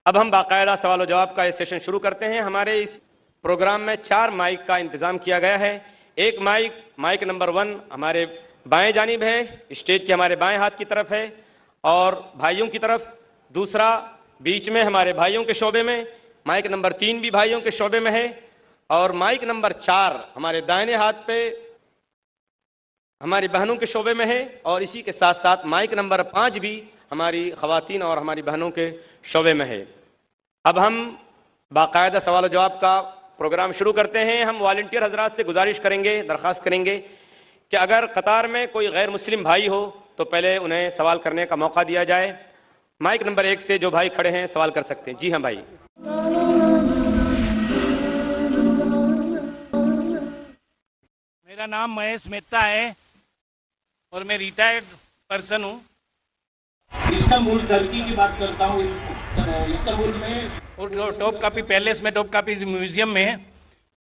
अब हम बाकायदा सवाल जवाब का ये सेशन शुरू करते हैं। हमारे इस प्रोग्राम में 4 माइक का इंतजाम किया गया है। एक माइक नंबर 1 हमारे बाएं जानिब है, स्टेज के हमारे बाएं हाथ की तरफ है और भाइयों की तरफ। दूसरा बीच में हमारे भाइयों के शोबे में, माइक नंबर 3 भी भाइयों के शोबे में है और माइक नंबर 4 हमारे दाहिने हाथ पे हमारी बहनों के शोबे में है और इसी के साथ साथ माइक नंबर 5 भी हमारी खवातीन और हमारी बहनों के शोबे में है। अब हम बाकायदा सवाल जवाब का प्रोग्राम शुरू करते हैं। हम वॉलंटियर हजरात से गुजारिश करेंगे, दरख्वास्त करेंगे कि अगर कतार में कोई गैर मुस्लिम भाई हो तो पहले उन्हें सवाल करने का मौका दिया जाए। माइक नंबर 1 से जो भाई खड़े हैं सवाल कर सकते हैं। जी हाँ भाई। मेरा नाम महेश मेहता है और मैं रिटायर्ड पर्सन हूँ। इस्तांबुल टर्की की बात करता हूँ। इस्तांबुल में और टॉप कापी पैलेस में, टॉप कापी म्यूजियम में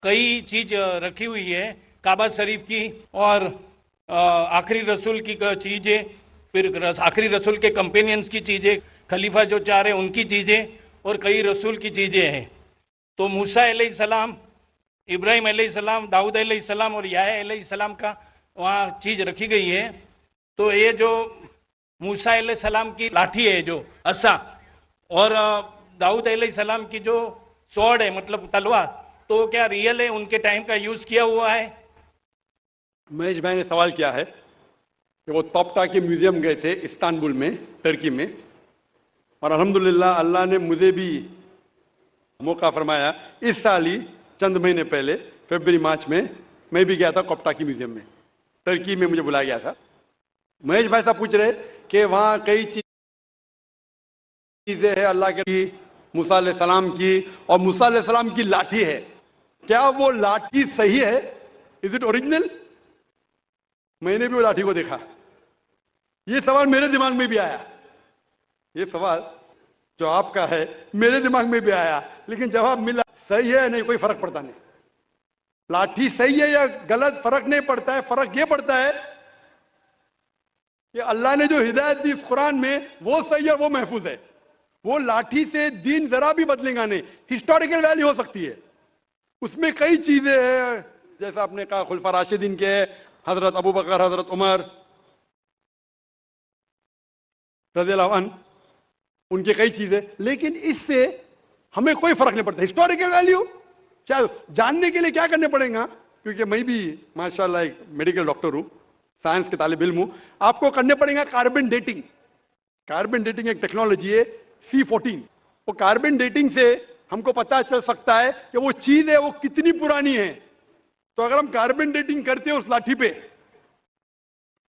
कई चीज रखी हुई है, काबा शरीफ की और आखिरी रसूल की चीजें, फिर आखिरी रसूल के कंपेनियंस की चीजें, खलीफा जो 4 है उनकी चीजें और कई रसूल की चीजें हैं। तो मूसा अलैहिस्सलाम, इब्राहिम अलैहिस्सलाम, दाऊद अलैहिस्सलाम और याह्या अलैहिस्सलाम का वहाँ चीज रखी गई है। तो ये जो मूसा अलैहिस्सलाम की लाठी है, जो असा, और दाऊद अलैहिस्सलाम की जो स्वॉर्ड है मतलब तलवार, तो क्या रियल है, उनके टाइम का यूज किया हुआ है? महेश भाई ने सवाल किया है कि वो तोप्टा के म्यूजियम गए थे इस्तांबुल में, टर्की में, और अल्हम्दुलिल्लाह अल्लाह ने मुझे भी मौका फरमाया। इस साल ही चंद महीने पहले फरवरी मार्च में मैं भी गया था कोप्टा की म्यूजियम में, टर्की में मुझे बुलाया गया था। महेश भाई साहब पूछ रहे कि वहाँ कई चीजें हैं अल्लाह की, मूसा अलैहिस्सलाम की, और मूसा अलैहिस्सलाम की लाठी है, क्या वो लाठी सही है? Is it original? मैंने भी वो लाठी को देखा। ये सवाल मेरे दिमाग में भी आया, ये सवाल जो आपका है मेरे दिमाग में भी आया, लेकिन जवाब मिला सही है नहीं, कोई फर्क पड़ता नहीं। लाठी सही है या गलत फर्क नहीं पड़ता है। फर्क ये पड़ता है कि अल्लाह ने जो हिदायत दी इस कुरान में वो सही है, वो महफूज है। वो लाठी से दीन जरा भी बदलेगा नहीं। हिस्टोरिकल वैल्यू हो सकती है, उसमें कई चीजें हैं, जैसा आपने कहा खुलफा राशिदीन के, हजरत अबू बकर, हजरत उमर रज़ियल्लाहु अन्हु, उनके कई चीजें, लेकिन इससे हमें कोई फर्क नहीं पड़ता। हिस्टोरिकल वैल्यू क्या जानने के लिए क्या करने पड़ेगा, क्योंकि मैं भी माशाल्लाह एक मेडिकल डॉक्टर हूं, साइंस के तालिब इल्म हूं, आपको करने पड़ेगा कार्बन डेटिंग। कार्बन डेटिंग एक टेक्नोलॉजी है C14। वो कार्बन डेटिंग से हमको पता चल सकता है कि वो चीज है वो कितनी पुरानी है। तो अगर हम कार्बन डेटिंग करते हैं उस लाठी पे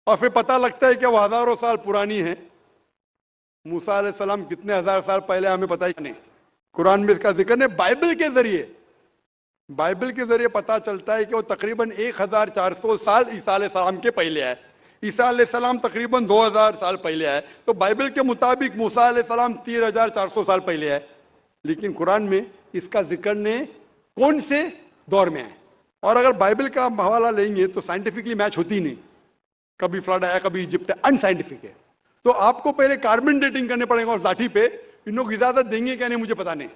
और फिर पता लगता है कि वो हजारों साल पुरानी है, मूसा अलैहिस्सलाम कितने हजार साल पहले हमें पता ही नहीं, कुरान में इसका जिक्र नहीं। बाइबल के जरिए पता चलता है कि वो तकरीबन 1400 साल ईसा अलैहिस्सलाम के पहले है। ईसा अलैहिस्सलाम तकरीबन 2000 साल पहले है, तो बाइबल के मुताबिक मूसा अलैहिस्सलाम 3400 साल पहले है, लेकिन कुरान में इसका जिक्र ने कौन से दौर में है। और अगर बाइबल का हवाला लेंगे तो साइंटिफिकली मैच होती नहीं, कभी फ्लड आया कभी इजिप्ट है, अनसाइंटिफिक है। तो आपको पहले कार्बन डेटिंग करने पड़ेगा उस लाठी पे। इन लोग इजाजत देंगे क्या नहीं मुझे पता नहीं।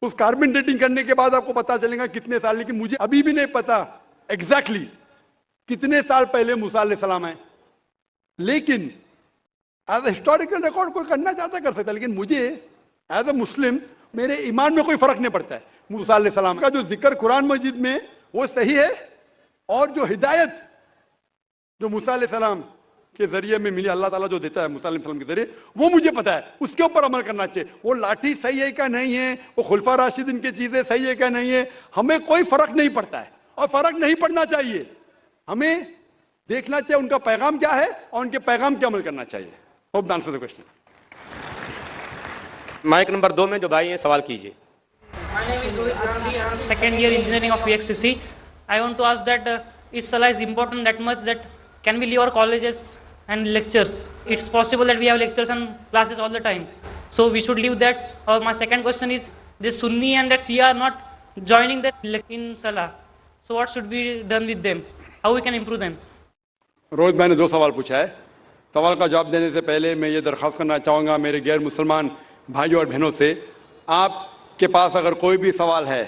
उस कार्बन डेटिंग करने के बाद आपको पता चलेगा कितने साल, लेकिन मुझे अभी भी नहीं पता एग्जैक्टली कितने साल पहले मूसा अलैहिस्सलाम है। लेकिन एज ए हिस्टोरिकल रिकॉर्ड कोई करना चाहता कर सकता है, लेकिन मुझे एज ए मुस्लिम मेरे ईमान में कोई फर्क नहीं पड़ता है। मूसा अलैहिस्सलाम का जो जिक्र कुरान मजीद में वो सही है, और जो हिदायत जो मूसा अलैहिस्सलाम के जरिए में मिली, अल्लाह ताला जो देता है मूसा अलैहिस्सलाम के जरिए, वो मुझे पता है, उसके ऊपर अमल करना चाहिए। वो लाठी सही है क्या नहीं है, वो खुलफा राशिदीन की चीजें सही है क्या नहीं है, हमें कोई फर्क नहीं पड़ता है और फर्क नहीं पड़ना चाहिए। हमें देखना चाहिए उनका पैगाम क्या है और उनके पैगाम पे अमल करना चाहिए। Hope the answer the question. Mic number 2 में जो भाई है सवाल कीजिए। My name is Rohit Gandhi. I am second year engineering of PXTC. I want to ask that is Salah is important that much that can we leave our colleges and lectures? It's possible that we have lectures and classes all the time, so we should leave that. Or my second question is this Sunni and that Shia are not joining that in Salah. So what should be done with them? How we can improve them? Rohit भाई ने 2 सवाल पूछा है। सवाल का जवाब देने से पहले मैं ये दरख्वास्त करना चाहूँगा मेरे गैर मुसलमान भाइयों और बहनों से, आपके पास अगर कोई भी सवाल है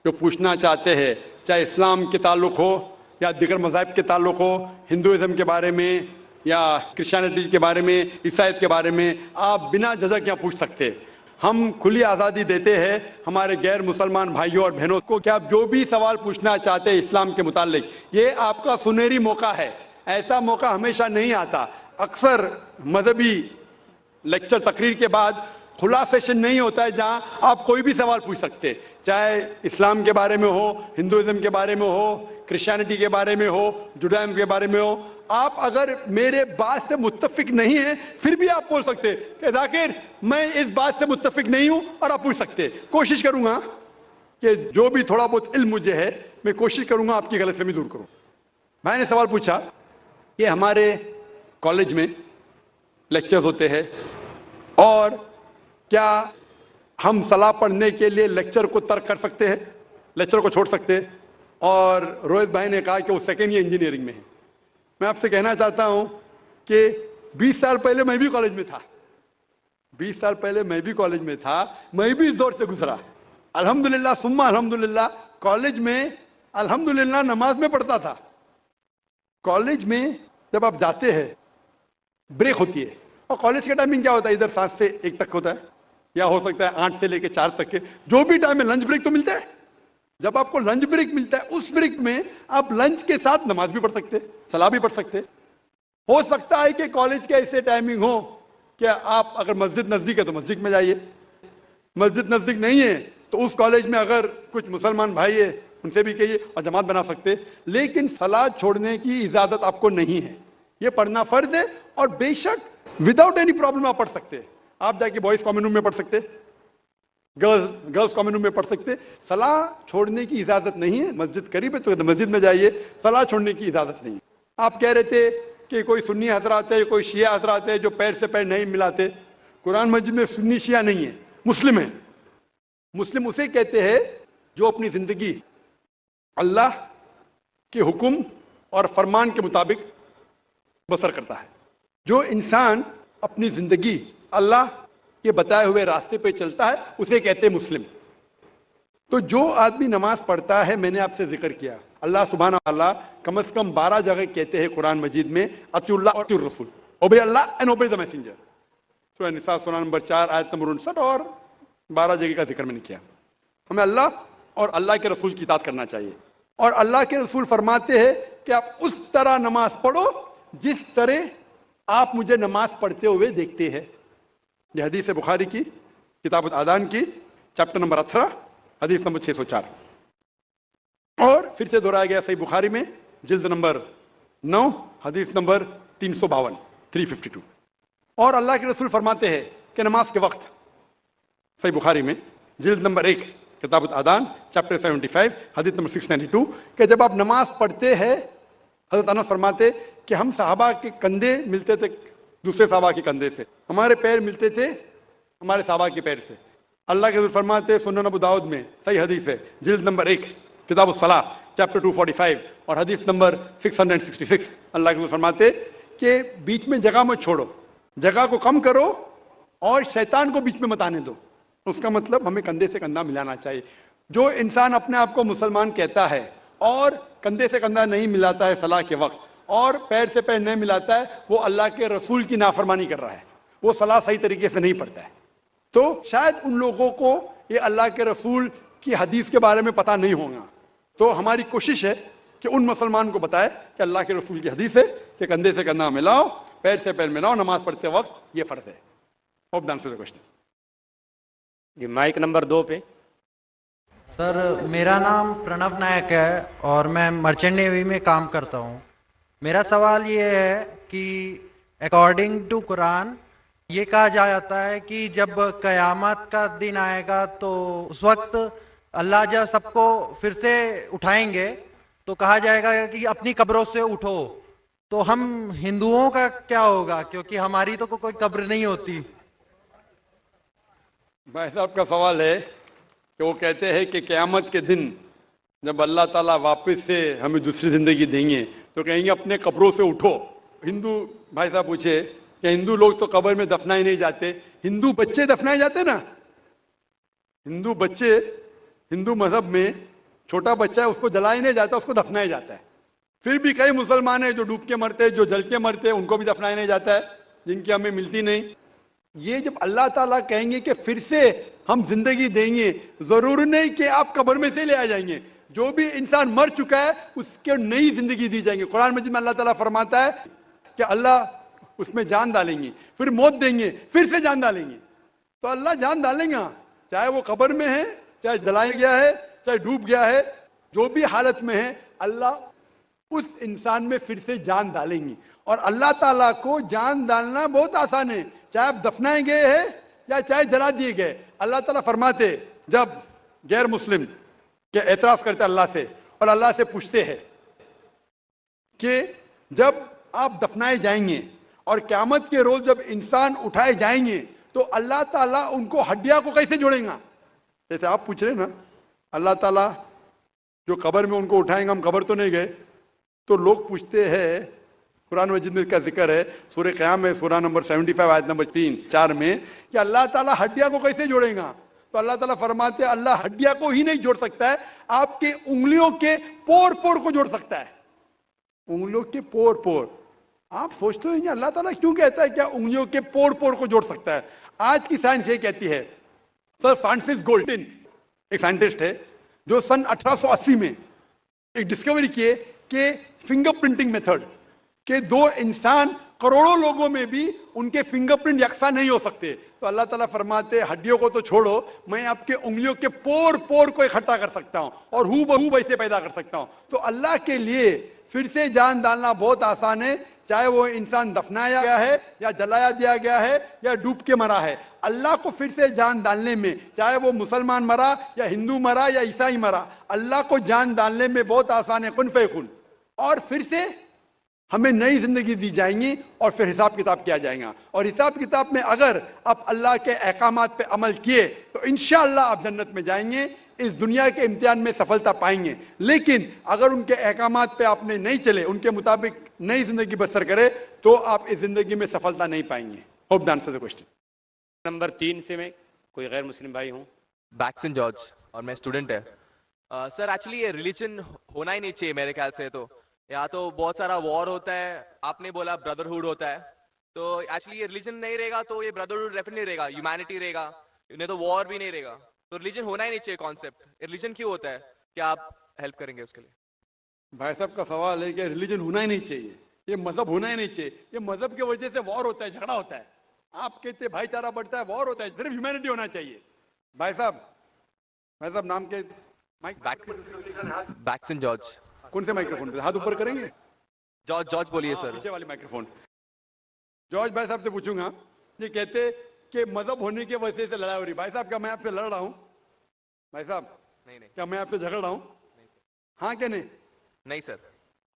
जो पूछना चाहते हैं, चाहे इस्लाम के ताल्लुक हो या दीगर मज़ाहिब के ताल्लुक हो, हिंदुइज़्म के बारे में या क्रिश्चियनिटी के बारे में, ईसाईयत के बारे में, आप बिना झिझक यहाँ पूछ सकते हैं। हम खुली आज़ादी देते हैं हमारे गैर मुसलमान भाइयों और बहनों को कि आप जो भी सवाल पूछना चाहते हैं इस्लाम के मुतालिक, ये आपका सुनहरी मौका है। ऐसा मौका हमेशा नहीं आता। अक्सर मजहबी लेक्चर तकरीर के बाद खुला सेशन नहीं होता है जहां आप कोई भी सवाल पूछ सकते हैं, चाहे इस्लाम के बारे में हो, हिंदुइज्म के बारे में हो, क्रिश्चियनिटी के बारे में हो, जुडाइज्म के बारे में हो। आप अगर मेरे बात से मुत्तफिक नहीं है फिर भी आप बोल सकते हैं कि जाकिर मैं इस बात से मुत्तफिक नहीं हूं, और आप पूछ सकते हैं। कोशिश करूंगा कि जो भी थोड़ा बहुत इल्म मुझे है मैं कोशिश करूंगा आपकी गलतफहमी दूर करूं। भाई ने सवाल पूछा कि हमारे कॉलेज में लेक्चर्स होते हैं और क्या हम सलाह पढ़ने के लिए लेक्चर को तर्क कर सकते हैं, लेक्चर को छोड़ सकते हैं। और रोहित भाई ने कहा कि वो सेकेंड ईयर इंजीनियरिंग में है। मैं आपसे कहना चाहता हूं कि 20 साल पहले मैं भी कॉलेज में था, 20 साल पहले मैं भी कॉलेज में था, मैं भी इस दौर से गुजरा। अल्हम्दुलिल्लाह सुम्मा अल्हम्दुलिल्लाह, कॉलेज में अल्हम्दुलिल्लाह नमाज में पढ़ता था। कॉलेज में जब आप जाते हैं ब्रेक होती है, और कॉलेज का टाइमिंग क्या होता है, इधर 7 से 1 तक होता है, या हो सकता है 8 से लेकर 4 तक के, जो भी टाइम है। लंच ब्रेक तो मिलता है। जब आपको लंच ब्रेक मिलता है, उस ब्रेक में आप लंच के साथ नमाज भी पढ़ सकते हैं, सलाह भी पढ़ सकते हैं। हो सकता है कि कॉलेज के ऐसे टाइमिंग हो कि आप अगर मस्जिद नजदीक है तो मस्जिद में जाइए, मस्जिद नजदीक नहीं है तो उस कॉलेज में अगर कुछ मुसलमान भाई है उनसे भी कहिए और जमात बना सकते हैं। लेकिन सलाह छोड़ने की इजाजत आपको नहीं है, ये पढ़ना फर्ज है। और बेशक विदाउट एनी प्रॉब्लम आप पढ़ सकते हैं। आप जाके बॉयज कॉमन रूम में पढ़ सकते, गर्ल्स कॉमन रूम में पढ़ सकते। सलाह छोड़ने की इजाजत नहीं है। मस्जिद करीब है तो मस्जिद में जाइए, सलाह छोड़ने की इजाजत नहीं है। आप कह रहे थे कि कोई सुन्नी हजरात है, कोई शिया हजरात है जो पैर से पैर नहीं मिलाते। कुरान मस्जिद में सुन्नी शिया नहीं है, मुस्लिम है। मुस्लिम उसे कहते हैं जो अपनी जिंदगी अल्लाह के हुक्म और फरमान के मुताबिक बसर करता है। जो इंसान अपनी जिंदगी अल्लाह के बताए हुए रास्ते पे चलता है उसे कहते हैं मुस्लिम। तो जो आदमी नमाज पढ़ता है, मैंने आपसे जिक्र किया, अल्लाह सुब्हाना अल्लाह कम से कम 12 जगह कहते हैं कुरान मजीद में अतिउल्लाह और अतिउर रसूल, ओबे अल्लाह एंड ओबे द मैसेंजर। सूरह निसा सूरह नंबर 4 आयत नंबर 59 और 12 जगह का जिक्र मैंने किया। हमें अल्लाह और अल्लाह के रसूल की इताअत करना चाहिए। और अल्लाह के रसूल फरमाते हैं कि आप उस तरह नमाज पढ़ो जिस तरह आप मुझे नमाज पढ़ते हुए देखते हैं। यह हदीस है बुखारी की किताब आदान की चैप्टर नंबर 18 हदीस नंबर 604। और फिर से दोहराया गया सही बुखारी में जिल्द नंबर 9 हदीस नंबर 352 352। और अल्लाह के रसूल फरमाते हैं कि नमाज के वक्त, सही बुखारी में जिल्द नंबर 1 किताब आदान चैप्टर 75 हदीस नंबर 692, कि जब आप नमाज पढ़ते हैं, हजरत अनस फरमाते कि हम सहाबा के कंधे मिलते थे दूसरे सहाबा के कंधे से, हमारे पैर मिलते थे हमारे सहाबा के पैर से। अल्लाह के रसूल फरमाते सुनन अबू दाऊद में सही हदीस है जिल्द नंबर 1 किताब सलाह चैप्टर 245 और हदीस नंबर 666, अल्लाह के रसूल फरमाते कि बीच में जगह मत छोड़ो, जगह को कम करो और शैतान को बीच में मत आने दो। उसका मतलब हमें कंधे से कंधा मिलाना चाहिए। जो इंसान अपने आप को मुसलमान कहता है और कंधे से कंधा नहीं मिलाता है सलाह के वक्त और पैर से पैर नहीं मिलाता है, वो अल्लाह के रसूल की नाफरमानी कर रहा है, वो सलाह सही तरीके से नहीं पढ़ता है। तो शायद उन लोगों को ये अल्लाह के रसूल की हदीस के बारे में पता नहीं होगा। तो हमारी कोशिश है कि उन मुसलमान को बताए कि अल्लाह के रसूल की हदीस है कि कंधे से कंधा मिलाओ, पैर से पैर मिलाओ, नमाज पढ़ते वक्त ये फर्ज है। Hope the answer the question. जी माइक नंबर 2 पे। सर मेरा नाम प्रणव नायक है और मैं मर्चेंट नेवी में काम करता हूँ। मेरा सवाल ये है कि अकॉर्डिंग टू कुरान ये कहा जाता है कि जब कयामत का दिन आएगा तो उस वक्त अल्लाह जब सबको फिर से उठाएंगे तो कहा जाएगा कि अपनी कब्रों से उठो। तो हम हिंदुओं का क्या होगा, क्योंकि हमारी तो कोई कब्र नहीं होती। भाई साहब का सवाल है कि वो कहते हैं कि क़यामत के दिन जब अल्लाह ताला वापस से हमें दूसरी ज़िंदगी देंगे तो कहेंगे अपने कब्रों से उठो। हिंदू भाई साहब पूछे कि हिंदू लोग तो कब्र में दफनाए नहीं जाते, हिंदू बच्चे दफनाए जाते ना, हिंदू बच्चे, हिंदू मजहब में छोटा बच्चा है उसको जलाया नहीं जाता, उसको दफनाया जाता है। फिर भी कई मुसलमान हैं जो डूब के मरते हैं, जो जल के मरते हैं, उनको भी दफनाया नहीं जाता है, जिनकी हमें मिलती नहीं। ये जब अल्लाह ताला कहेंगे कि फिर से हम जिंदगी देंगे, जरूर नहीं कि आप कब्र में से ले आ जाएंगे। जो भी इंसान मर चुका है उसको नई जिंदगी दी जाएंगे। कुरान मजीद में अल्लाह ताला फरमाता है कि अल्लाह उसमें जान डालेंगे, फिर मौत देंगे, फिर से जान डालेंगे। तो अल्लाह जान डालेंगे, चाहे वो कब्र में है, चाहे जलाया गया है, चाहे डूब गया है, जो भी हालत में है, अल्लाह उस इंसान में फिर से जान डालेंगे। और अल्लाह ताला को जान डालना बहुत आसान है, चाहे आप दफनाए गए हैं या चाहे जला दिए गए। अल्लाह ताला फरमाते, जब गैर मुस्लिम के एतराज करते अल्लाह से और अल्लाह से पूछते हैं कि जब आप दफनाए जाएंगे और क़यामत के रोज जब इंसान उठाए जाएंगे तो अल्लाह ताला उनको हड्डियां को कैसे जोड़ेगा। जैसे आप पूछ रहे ना, अल्लाह ताला जो कब्र में उनको उठाएंगे, हम कब्र तो नहीं गए, तो लोग पूछते हैं, कुरान मजीद में इसका जिक्र है, सूरह क़याम में सूरह नंबर 75 आयत नंबर 3-4 में, कि अल्लाह ताला हड्डियां को कैसे जोड़ेगा। तो अल्लाह ताला फरमाते हैं अल्लाह हड्डियां को ही नहीं जोड़ सकता है, आपके उंगलियों के पोर पोर को जोड़ सकता है। उंगलियों के पोर पोर, आप सोचते हो अल्लाह ताला क्यों कहता है क्या उंगलियों के पोर पोर को जोड़ सकता है। आज की साइंस ये कहती है, सर फ्रांसिस गोल्डन एक साइंटिस्ट है जो सन 1880 में एक डिस्कवरी किए कि फिंगरप्रिंटिंग मेथड के दो इंसान करोड़ों लोगों में भी उनके फिंगरप्रिंट यकसा नहीं हो सकते। तो अल्लाह ताला फरमाते हड्डियों को तो छोड़ो, मैं आपके उंगलियों के पोर पोर को इकट्ठा कर सकता हूं और हू बहू वैसे पैदा कर सकता हूं। तो अल्लाह के लिए फिर से जान डालना बहुत आसान है, चाहे वो इंसान दफनाया गया है या जलाया दिया गया है या डूब के मरा है। अल्लाह को फिर से जान डालने में, चाहे वो मुसलमान मरा या हिंदू मरा या ईसाई मरा, अल्लाह को जान डालने में बहुत आसान है, कुन फयकुन। और फिर से हमें नई जिंदगी दी जाएंगी और फिर हिसाब किताब किया जाएगा। और हिसाब किताब में अगर आप अल्लाह के अहकामात पे अमल किए तो इंशाअल्लाह आप जन्नत में जाएंगे, इस दुनिया के इम्तिहान में सफलता पाएंगे। लेकिन अगर उनके अहकामात पे आपने नहीं चले, उनके मुताबिक नई जिंदगी बसर करे, तो आप इस जिंदगी में सफलता नहीं पाएंगे। Hope the answer the question. Number 3 से मैं कोई गैर मुस्लिम भाई हूँ। बैक्सन जॉर्ज और मैं स्टूडेंट है। सर एक्चुअली ये रिलीजन होना ही नहीं चाहिए मेरे ख्याल से। तो यहाँ तो बहुत सारा वॉर होता है, आपने बोला ब्रदरहुड होता है, तो एक्चुअली ये रिलीजन नहीं रहेगा तो ये ब्रदरहुड डेफिनेटली नहीं रहेगा, ह्यूमैनिटी रहेगा, नहीं तो वॉर भी नहीं रहेगा। तो रिलीजन होना ही नहीं चाहिए कॉन्सेप्ट। रिलीजन क्यों होता है, क्या आप हेल्प करेंगे उसके लिए? भाई साहब का सवाल है कि रिलीजन होना ही नहीं चाहिए, ये मजहब होना ही नहीं चाहिए। ये मजहब की वजह से वॉर होता है, झगड़ा होता है। आप कहते भाईचारा बढ़ता है, वॉर होता है। सिर्फ ह्यूमैनिटी होना चाहिए। भाई साहब नाम के बैक्सन जॉर्ज। कौन से माइक्रोफोन पे हाथ ऊपर करेंगे? जॉर्ज बोलिए सर। पीछे वाले माइक्रोफोन। जॉर्ज भाई साहब से पूछूंगा, ये कहते कि मजहब होने की वजह से लड़ाई हो रही। भाई साहब क्या मैं आपसे लड़ रहा हूं? भाई साहब नहीं क्या मैं आपसे झगड़ रहा हूं? हाँ क्या नहीं? नहीं सर।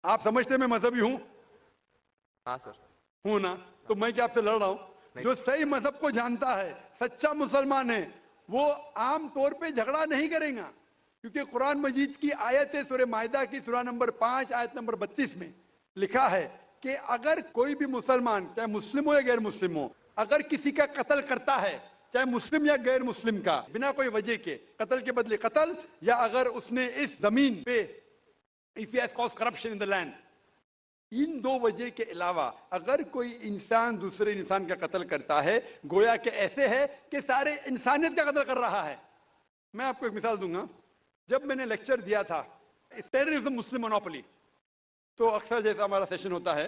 आप समझते मैं मजहबी हूं? हाँ सर। हूं ना? तो मैं क्या आपसे लड़ रहा हूं? जो सही मजहब को जानता है, सच्चा मुसलमान है, वो आम तौर पे झगड़ा नहीं करेगा। क्योंकि कुरान मजीद की आयत है, सूरह माइदा की सूरह नंबर 5 आयत नंबर 32 में लिखा है कि अगर कोई भी मुसलमान, चाहे मुस्लिम हो या गैर मुस्लिम हो, अगर किसी का कत्ल करता है, चाहे मुस्लिम या गैर मुस्लिम का, बिना कोई वजह के, कत्ल के बदले कत्ल, या अगर उसने इस जमीन पे if he has caused corruption in the land, इन दो वजह के अलावा अगर कोई इंसान दूसरे इंसान का कत्ल करता है, गोया के ऐसे है कि सारे इंसानियत का कत्ल कर रहा है। मैं आपको एक मिसाल दूंगा। जब मैंने लेक्चर दिया था टेररिज्म मुस्लिम मोनोपोली, तो अक्सर जैसा हमारा सेशन होता है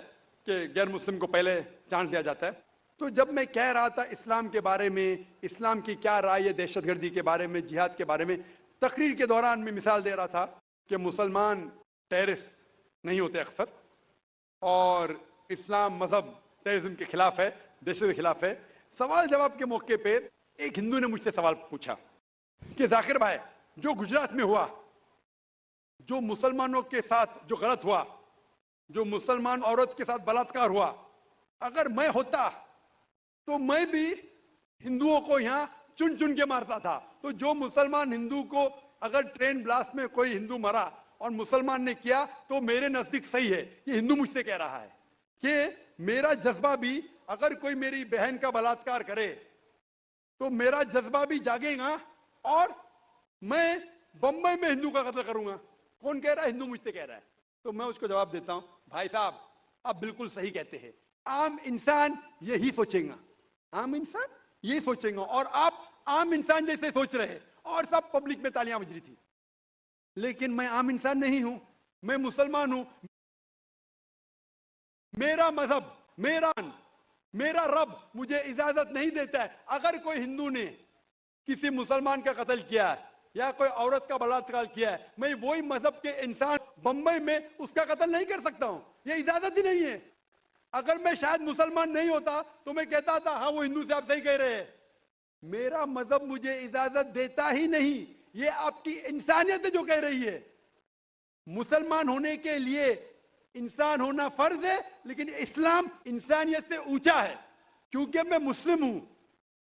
कि गैर मुस्लिम को पहले चांस दिया जाता है, तो जब मैं कह रहा था इस्लाम के बारे में, इस्लाम की क्या राय है दहशतगर्दी के बारे में, जिहाद के बारे में, तकरीर के दौरान मैं मिसाल दे रहा था कि मुसलमान टेररिस्ट नहीं होते अक्सर, और इस्लाम मजहब टेररिज्म के खिलाफ है, दहशत के खिलाफ है। सवाल जवाब के मौके पे एक हिंदू ने मुझसे सवाल पूछा कि जाकिर भाई, जो गुजरात में हुआ, जो मुसलमानों के साथ जो गलत हुआ, जो मुसलमान औरत के साथ बलात्कार हुआ, अगर मैं होता तो मैं भी हिंदुओं को यहां चुन चुन के मारता था। तो जो मुसलमान हिंदू को, अगर ट्रेन ब्लास्ट में कोई हिंदू मरा और मुसलमान ने किया, तो मेरे नजदीक सही है। ये हिंदू मुझसे कह रहा है कि मेरा जज्बा भी, अगर कोई मेरी बहन का बलात्कार करे तो मेरा जज्बा भी जागेगा और मैं बंबई में हिंदू का कत्ल करूंगा। कौन कह रहा है? हिंदू मुझसे कह रहा है। तो मैं उसको जवाब देता हूं, भाई साहब आप बिल्कुल सही कहते हैं, आम इंसान यही सोचेगा, आम इंसान यही सोचेगा, और आप आम इंसान जैसे सोच रहे हैं और सब पब्लिक में तालियां बज रही थी। लेकिन मैं आम इंसान नहीं हूं, मैं मुसलमान हूं। मेरा मजहब, मेरा रब मुझे इजाजत नहीं देता है, अगर कोई हिंदू ने किसी मुसलमान का कत्ल किया है या कोई औरत का बलात्कार किया है, मैं वही मजहब के इंसान बंबई में उसका कत्ल नहीं कर सकता हूं, यह इजाजत ही नहीं है। अगर मैं शायद मुसलमान नहीं होता तो मैं कहता था हाँ वो हिंदू से आप सही कह रहे हैं। मेरा मजहब मुझे इजाजत देता ही नहीं, ये आपकी इंसानियत है जो कह रही है। मुसलमान होने के लिए इंसान होना फर्ज है, लेकिन इस्लाम इंसानियत से ऊंचा है। क्योंकि मैं मुस्लिम हूं,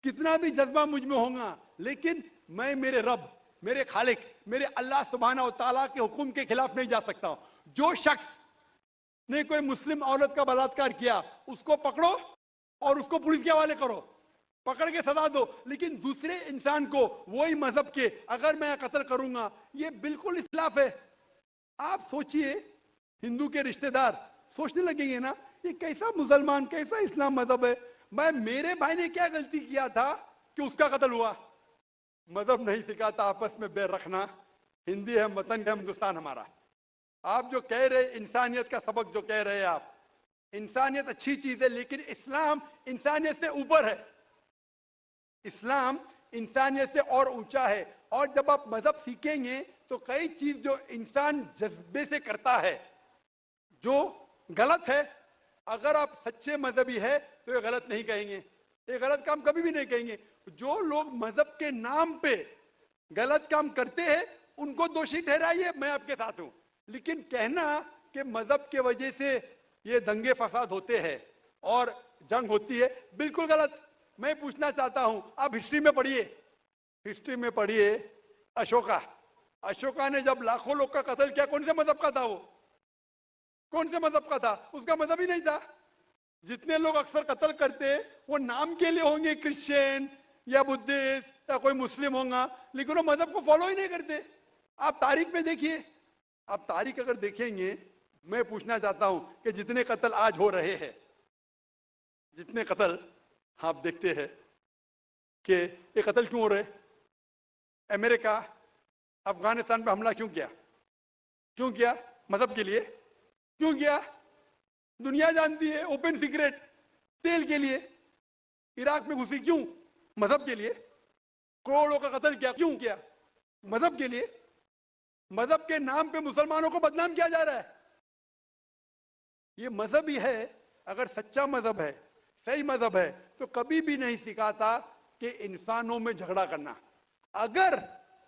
कितना भी जज्बा मुझ में होगा, लेकिन मैं मेरे रब, मेरे खालिक, मेरे अल्लाह सुब्हाना व तआला के हुक्म के खिलाफ नहीं जा सकता हूं। जो शख्स ने कोई मुस्लिम औरत का बलात्कार किया उसको पकड़ो और उसको पुलिस के हवाले करो, पकड़ के सजा दो, लेकिन दूसरे इंसान को वही मजहब के अगर मैं कत्ल करूंगा, ये बिल्कुल इस्लाफ है। आप सोचिए, हिंदू के रिश्तेदार सोचने लगेंगे ना ये कैसा मुसलमान, कैसा इस्लाम मजहब है। मैं मेरे भाई ने क्या गलती किया था कि उसका कत्ल हुआ? मजहब नहीं सिखाता आपस में बैर रखना। हिंदी है, वतन है, हिंदुस्तान हमारा। आप जो कह रहे इंसानियत का सबक जो कह रहे हैं आप, इंसानियत अच्छी चीज है, लेकिन इस्लाम इंसानियत से ऊपर है। इस्लाम इंसानियत से और ऊंचा है। और जब आप मजहब सीखेंगे तो कई चीज जो इंसान जज्बे से करता है जो गलत है, अगर आप सच्चे मजहबी है तो ये गलत नहीं कहेंगे, ये गलत काम कभी भी नहीं कहेंगे। जो लोग मजहब के नाम पे गलत काम करते हैं उनको दोषी ठहराइए, मैं आपके साथ हूं। लेकिन कहना कि मजहब के वजह से ये दंगे फसाद होते हैं और जंग होती है, बिल्कुल गलत। मैं पूछना चाहता हूं, आप हिस्ट्री में पढ़िए, हिस्ट्री में पढ़िए अशोका ने जब लाखों लोग का कत्ल किया, कौन से मजहब का था वो? कौन से मजहब का था? उसका मजहब ही नहीं था। जितने लोग अक्सर कत्ल करते वो नाम के लिए होंगे, क्रिश्चियन या बुद्धिस्ट या कोई मुस्लिम होगा, लेकिन वो मजहब को फॉलो ही नहीं करते। आप तारीख में देखिए, आप तारीख अगर देखेंगे, मैं पूछना चाहता हूं कि जितने कत्ल आज हो रहे हैं, जितने कत्ल आप देखते हैं कि ये कत्ल क्यों हो रहे? अमेरिका अफगानिस्तान पर हमला क्यों किया? क्यों किया? मजहब के लिए। क्यों किया? दुनिया जानती है, ओपन सीक्रेट, तेल के लिए। इराक में घुसी क्यों? मजहब के लिए। करोड़ों का कत्ल किया, क्यों किया? मजहब के लिए। मजहब के नाम पे मुसलमानों को बदनाम किया जा रहा है। ये मजहब ही है। अगर सच्चा मजहब है, सही मजहब है, तो कभी भी नहीं सिखाता कि इंसानों में झगड़ा करना। अगर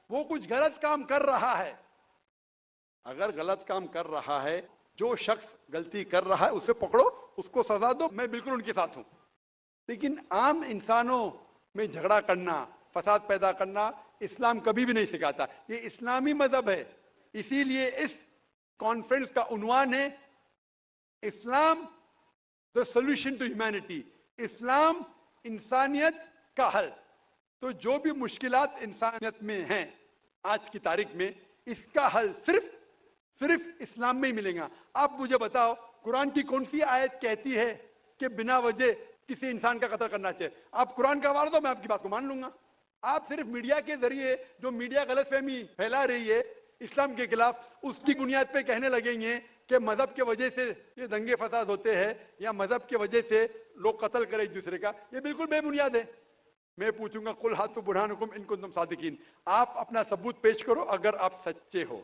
वो कुछ गलत काम कर रहा है, अगर गलत काम कर रहा है, जो शख्स गलती कर रहा है उसे पकड़ो, उसको सजा दो, मैं बिल्कुल उनके साथ हूं। लेकिन आम इंसानों में झगड़ा करना, फसाद पैदा करना इस्लाम कभी भी नहीं सिखाता। ये इस्लामी मजहब है। इसीलिए इस कॉन्फ्रेंस का उन्वान है Islam the solution to humanity, Islam इंसानियत का हल। तो जो भी मुश्किलात इंसानियत में हैं आज की तारीख में, इसका हल सिर्फ इस्लाम में ही मिलेगा। आप मुझे बताओ, कुरान की कौन सी आयत कहती है कि बिना वजह किसी इंसान का कत्ल करना चाहिए? आप कुरान का वार दो, मैं आपकी बात को मान लूंगा। आप सिर्फ मीडिया के जरिए, जो मीडिया गलतफहमी फैला रही है इस्लाम के खिलाफ, उसकी बुनियाद पे कहने लगेंगे कि मजहब के वजह से ये दंगे फसाद होते हैं या मजहब के वजह से लोग कत्ल करें एक दूसरे का। ये बिल्कुल बेबुनियाद है। मैं पूछूंगा, कुल हाथु बुरहानुकुम इन कुंतुम सादिकीन, आप अपना सबूत पेश करो अगर आप सच्चे हो।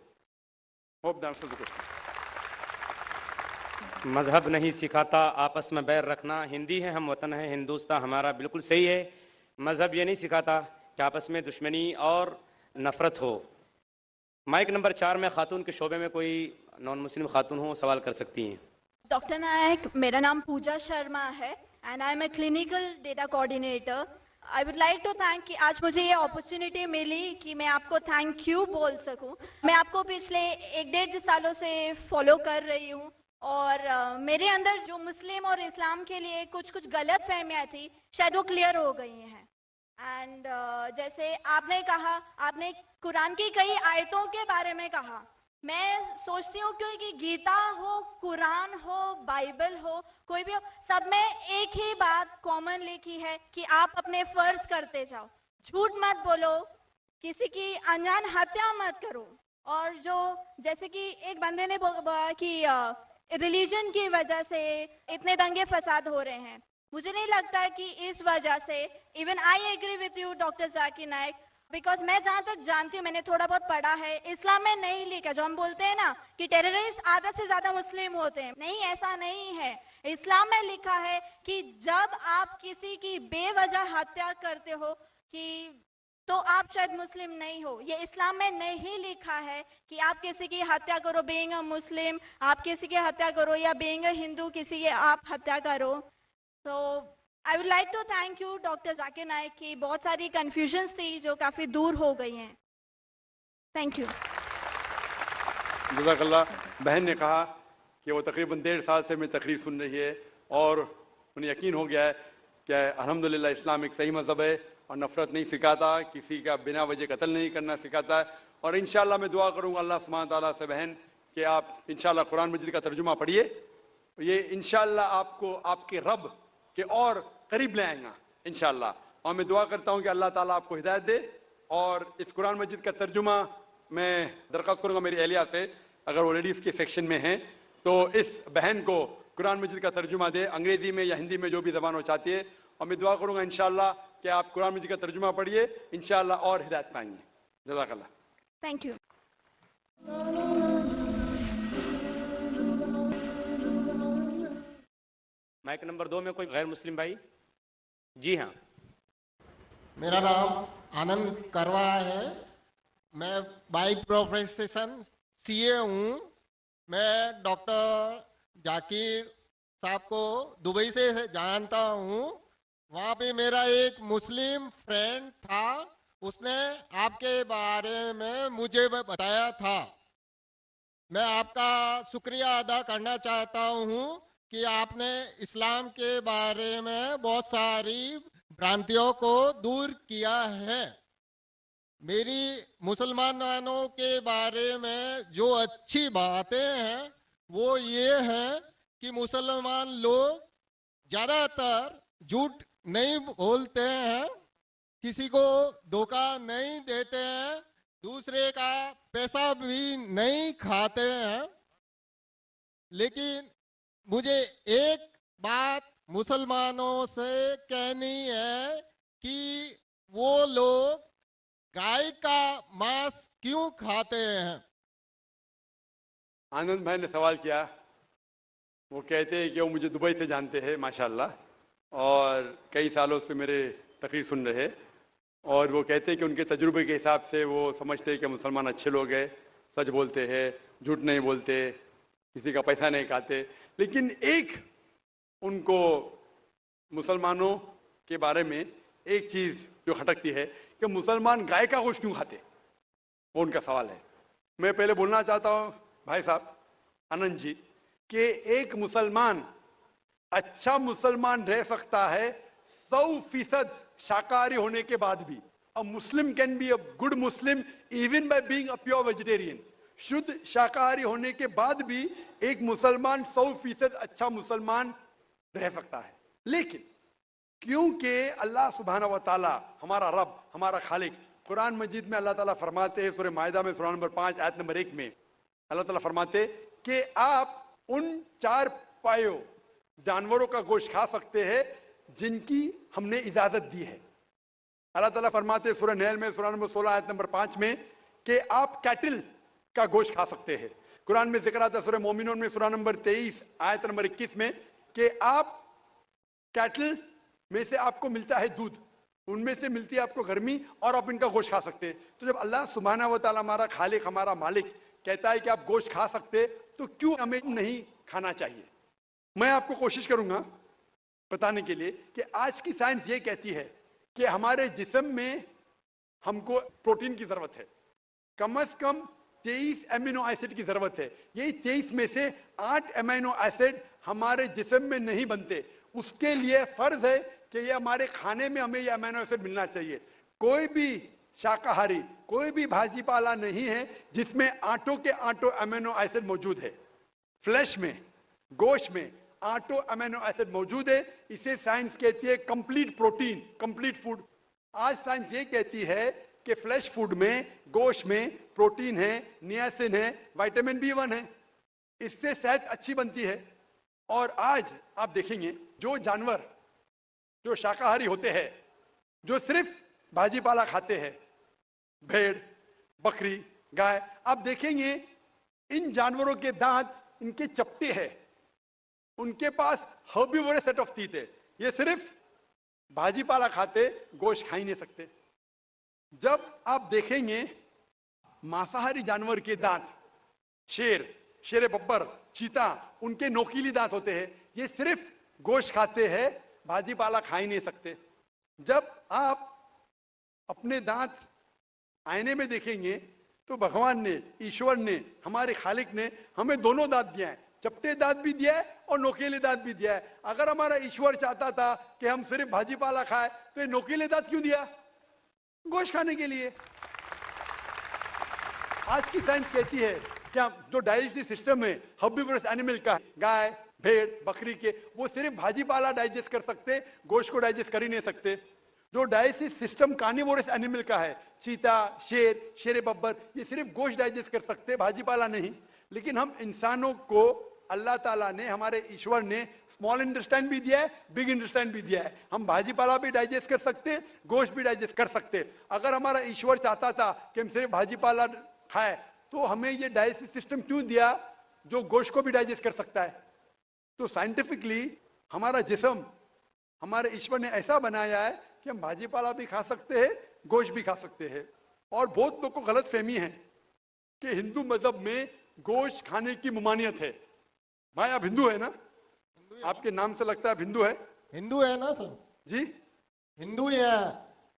मजहब नहीं सिखाता आपस में बैर रखना। हिंदी है, हम वतन है, हिंदुस्तान हमारा, बिल्कुल सही है। मजहब ये नहीं सिखाता कि आपस में दुश्मनी और नफरत हो। माइक नंबर 4 में खातून के शोबे में कोई नॉन मुस्लिम खातून हो, सवाल कर सकती हैं। डॉक्टर नायक, मेरा नाम पूजा शर्मा है and I am a clinical data coordinator. I would like to thank कि आज मुझे ये अपॉर्चुनिटी मिली कि मैं आपको थैंक यू बोल सकूं। मैं आपको पिछले 1-1.5 सालों से फॉलो कर रही हूं और मेरे अंदर जो मुस्लिम और इस्लाम के लिए कुछ गलत फहमियाँ थी, शायद वो क्लियर हो गई हैं। एंड जैसे आपने कहा, आपने कुरान की कई आयतों के बारे में कहा। मैं सोचती हूँ कि गीता हो, कुरान हो, बाइबल हो, कोई भी हो, सब में एक ही बात कॉमन लिखी है कि आप अपने फर्ज करते जाओ, झूठ मत बोलो, किसी की अनजान हत्या मत करो। और जो जैसे कि एक बंदे ने बोला कि रिलीजन की वजह से इतने दंगे फसाद हो रहे हैं, मुझे नहीं लगता है कि इस वजह से, even I agree with you doctor Zakir Naik, because मैं जहां तक जानती हूँ, मैंने थोड़ा बहुत पढ़ा है, इस्लाम में नहीं लिखा जो हम बोलते हैं ना कि टेररिस्ट आधा से ज्यादा मुस्लिम होते हैं, नहीं, ऐसा नहीं है। इस्लाम में लिखा है कि जब आप किसी की बेवजह हत्या करते हो कि तो आप शायद मुस्लिम नहीं हो। ये इस्लाम में नहीं लिखा है कि आप किसी की हत्या करो बीइंग अ मुस्लिम, आप किसी की हत्या करो या बीइंग अ हिंदू किसी की आप हत्या करो। तो I would like to thank you doctor Zakir Naik की बहुत सारी कंफ्यूजन्स थी जो काफ़ी दूर हो गई हैं। Thank you. जज़ाकल्लाह। बहन ने कहा कि वो तकरीबन 1.5 साल से मैं तकरीर सुन रही है और उन्हें यकीन हो गया है कि अल्हम्दुलिल्लाह इस्लाम एक सही मज़हब है और नफ़रत नहीं सिखाता, किसी का बिना वजह कत्ल नहीं करना सिखाता है। और इंशाअल्लाह मैं दुआ करूँगा अल्लाह सुब्हान ताला से बहन कि आप इंशाअल्लाह कुरान मजीद का तर्जुमा पढ़िए, ये इंशाअल्लाह आपको आपके रब के और करीब ले आएगा इंशाअल्लाह। और मैं दुआ करता हूँ कि अल्लाह ताला आपको हिदायत दे। और इस कुरान मजीद का तर्जुमा मैं दरख्वास्त करूँगा मेरी एहलिया से, अगर वो लेडीज़ के सेक्शन में हैं तो इस बहन को कुरान मजीद का तर्जुमा दे, अंग्रेज़ी में या हिंदी में जो भी ज़बान वो चाहती है। और मैं दुआ करूँगा इंशाअल्लाह कि आप कुरान मजीद का तर्जुमा पढ़िए, इंशाअल्लाह और हिदायत पाएंगे। जज़ाकल्लाह। Thank you. माइक नंबर 2 में कोई गैर मुस्लिम भाई? जी हाँ। मेरा नाम आनंद करवा है। मैं बाई प्रोफेशन सीए हूँ। मैं डॉक्टर जाकिर साहब को दुबई से जानता हूँ। वहाँ पे मेरा एक मुस्लिम फ्रेंड था, उसने आपके बारे में मुझे बताया था। मैं आपका शुक्रिया अदा करना चाहता हूँ कि आपने इस्लाम के बारे में बहुत सारी भ्रांतियों को दूर किया है। मेरी मुसलमानों के बारे में जो अच्छी बातें हैं वो ये हैं कि मुसलमान लोग ज़्यादातर झूठ नहीं बोलते हैं, किसी को धोखा नहीं देते हैं, दूसरे का पैसा भी नहीं खाते हैं। लेकिन मुझे एक बात मुसलमानों से कहनी है कि वो लोग गाय का मांस क्यों खाते हैं? आनंद भाई ने सवाल किया। वो कहते हैं कि वो मुझे दुबई से जानते हैं माशाल्लाह, और कई सालों से मेरे तकरीर सुन रहे, और वो कहते हैं कि उनके तजुर्बे के हिसाब से वो समझते हैं कि मुसलमान अच्छे लोग हैं, सच बोलते हैं, झूठ नहीं बोलते, किसी का पैसा नहीं खाते। लेकिन एक उनको मुसलमानों के बारे में एक चीज़ जो खटकती है कि मुसलमान गाय का गोश्त क्यों खाते, वो उनका सवाल है। मैं पहले बोलना चाहता हूँ भाई साहब आनंद जी कि एक मुसलमान अच्छा मुसलमान रह सकता है 100% शाकाहारी होने के बाद भी। A Muslim can be a good Muslim even by being a pure vegetarian. शुद्ध शाकाहारी होने के बाद भी एक मुसलमान 100% अच्छा मुसलमान रह सकता है। लेकिन क्योंकि अल्लाह सुब्हानहू व तआला हमारा रब, हमारा खालिक, कुरान मजीद में अल्लाह ताला फरमाते हैं, सूरह माइदा में सूरा नंबर 5 आयत नंबर 1 में अल्लाह ताला फरमाते कि आप उन 4 पायों जानवरों का गोश्त खा सकते हैं जिनकी हमने इजाजत दी है। अल्लाह ताला फरमाते हैं सूरह नहल में सूरा नंबर 16 आयत नंबर 5 में कि आप कैटल का गोश्त खा सकते हैं। कुरान में जिक्र आता है सूरह मोमिनून में सूरा नंबर 23 आयत नंबर 21 में कि आप कैटल में से आपको मिलता है दूध, उनमें से मिलती है आपको गर्मी, और आप इनका गोश्त खा सकते हैं। तो जब अल्लाह सुब्हानहू व तआला हमारा खालिक, हमारा मालिक कहता है कि आप गोश्त खा सकते, तो क्यों हमें नहीं खाना चाहिए? मैं आपको कोशिश करूंगा बताने के लिए कि आज की साइंस ये कहती है कि हमारे जिस्म में हमको प्रोटीन की जरूरत है, कम से कम 23 एमिनो एसिड की जरूरत है। यही 23 में से 8 एमिनो एसिड हमारे जिस्म में नहीं बनते। उसके लिए फर्ज है कि ये हमारे खाने में हमें ये अमीनो एसिड मिलना चाहिए। कोई भी शाकाहारी, कोई भी भाजीपाला नहीं है जिसमें आटों के आटो अमीनो एसिड मौजूद है। फ्लैश में, गोश्त में आटो अमीनो एसिड मौजूद है। इसे साइंस कहती है कंप्लीट प्रोटीन, कंप्लीट फूड। आज साइंस ये कहती है कि फ्लैश फूड में, गोश्त में प्रोटीन है, नियासिन है, विटामिन B1 है, इससे सेहत अच्छी बनती है। और आज आप देखेंगे जो जानवर जो शाकाहारी होते हैं, जो सिर्फ भाजीपाला खाते हैं, भेड़, बकरी, गाय, आप देखेंगे इन जानवरों के दांत इनके चपटे हैं, उनके पास हर्बिवोरस सेट ऑफ टीथ है। ये सिर्फ भाजीपाला खाते, गोश्त खा ही नहीं सकते। जब आप देखेंगे मांसाहारी जानवर के दांत, शेर बब्बर, चीता, उनके नोकीली दांत होते हैं। ये सिर्फ गोश्त खाते हैं, भाजीपाला खा ही नहीं सकते। जब आप अपने दांत आईने में देखेंगे तो भगवान ने, ईश्वर ने, हमारे खालिक ने हमें दोनों दांत दिया है, चपटे दांत भी दिया है और नोकीले दांत भी दिया है। अगर हमारा ईश्वर चाहता था कि हम सिर्फ भाजीपाला खाए तो ये नोकीले दांत क्यों दिया? गोश्त खाने के लिए। आज की साइंस कहती है कि जो डाइजेस्टिव सिस्टम है हर्बिवोरस एनिमल का, गाय, भेड़, बकरी के, वो सिर्फ भाजीपाला डाइजेस्ट कर सकते, गोश्त को डाइजेस्ट कर ही नहीं सकते। जो डाइजेस्टिव सिस्टम कार्निवोरस एनिमल का है, चीता, शेर बब्बर, ये सिर्फ गोश्त डाइजेस्ट कर सकते, भाजीपाला नहीं। लेकिन हम इंसानों को अल्लाह ताला ने, हमारे ईश्वर ने स्मॉल इंटेस्टाइन भी दिया है, बिग इंटेस्टाइन भी दिया है। हम भाजीपाला भी डाइजेस्ट कर सकते, गोश्त भी डाइजेस्ट कर सकते। अगर हमारा ईश्वर चाहता था कि हम सिर्फ भाजीपाला खाए तो हमें ये डाइजेस्टिव सिस्टम क्यों दिया जो गोश्त को भी डाइजेस्ट कर सकता है? तो साइंटिफिकली हमारा जिस्म, हमारे ईश्वर ने ऐसा बनाया है कि हम भाजीपाला भी खा सकते हैं, गोश्त भी खा सकते हैं। और बहुत लोग को गलत फहमी है कि हिंदू मजहब में गोश्त खाने की ममानियत है। भाई आप हिंदू है ना? आपके नाम से लगता है आप हिंदू है। हिंदू है ना सर? जी हिंदू ही है।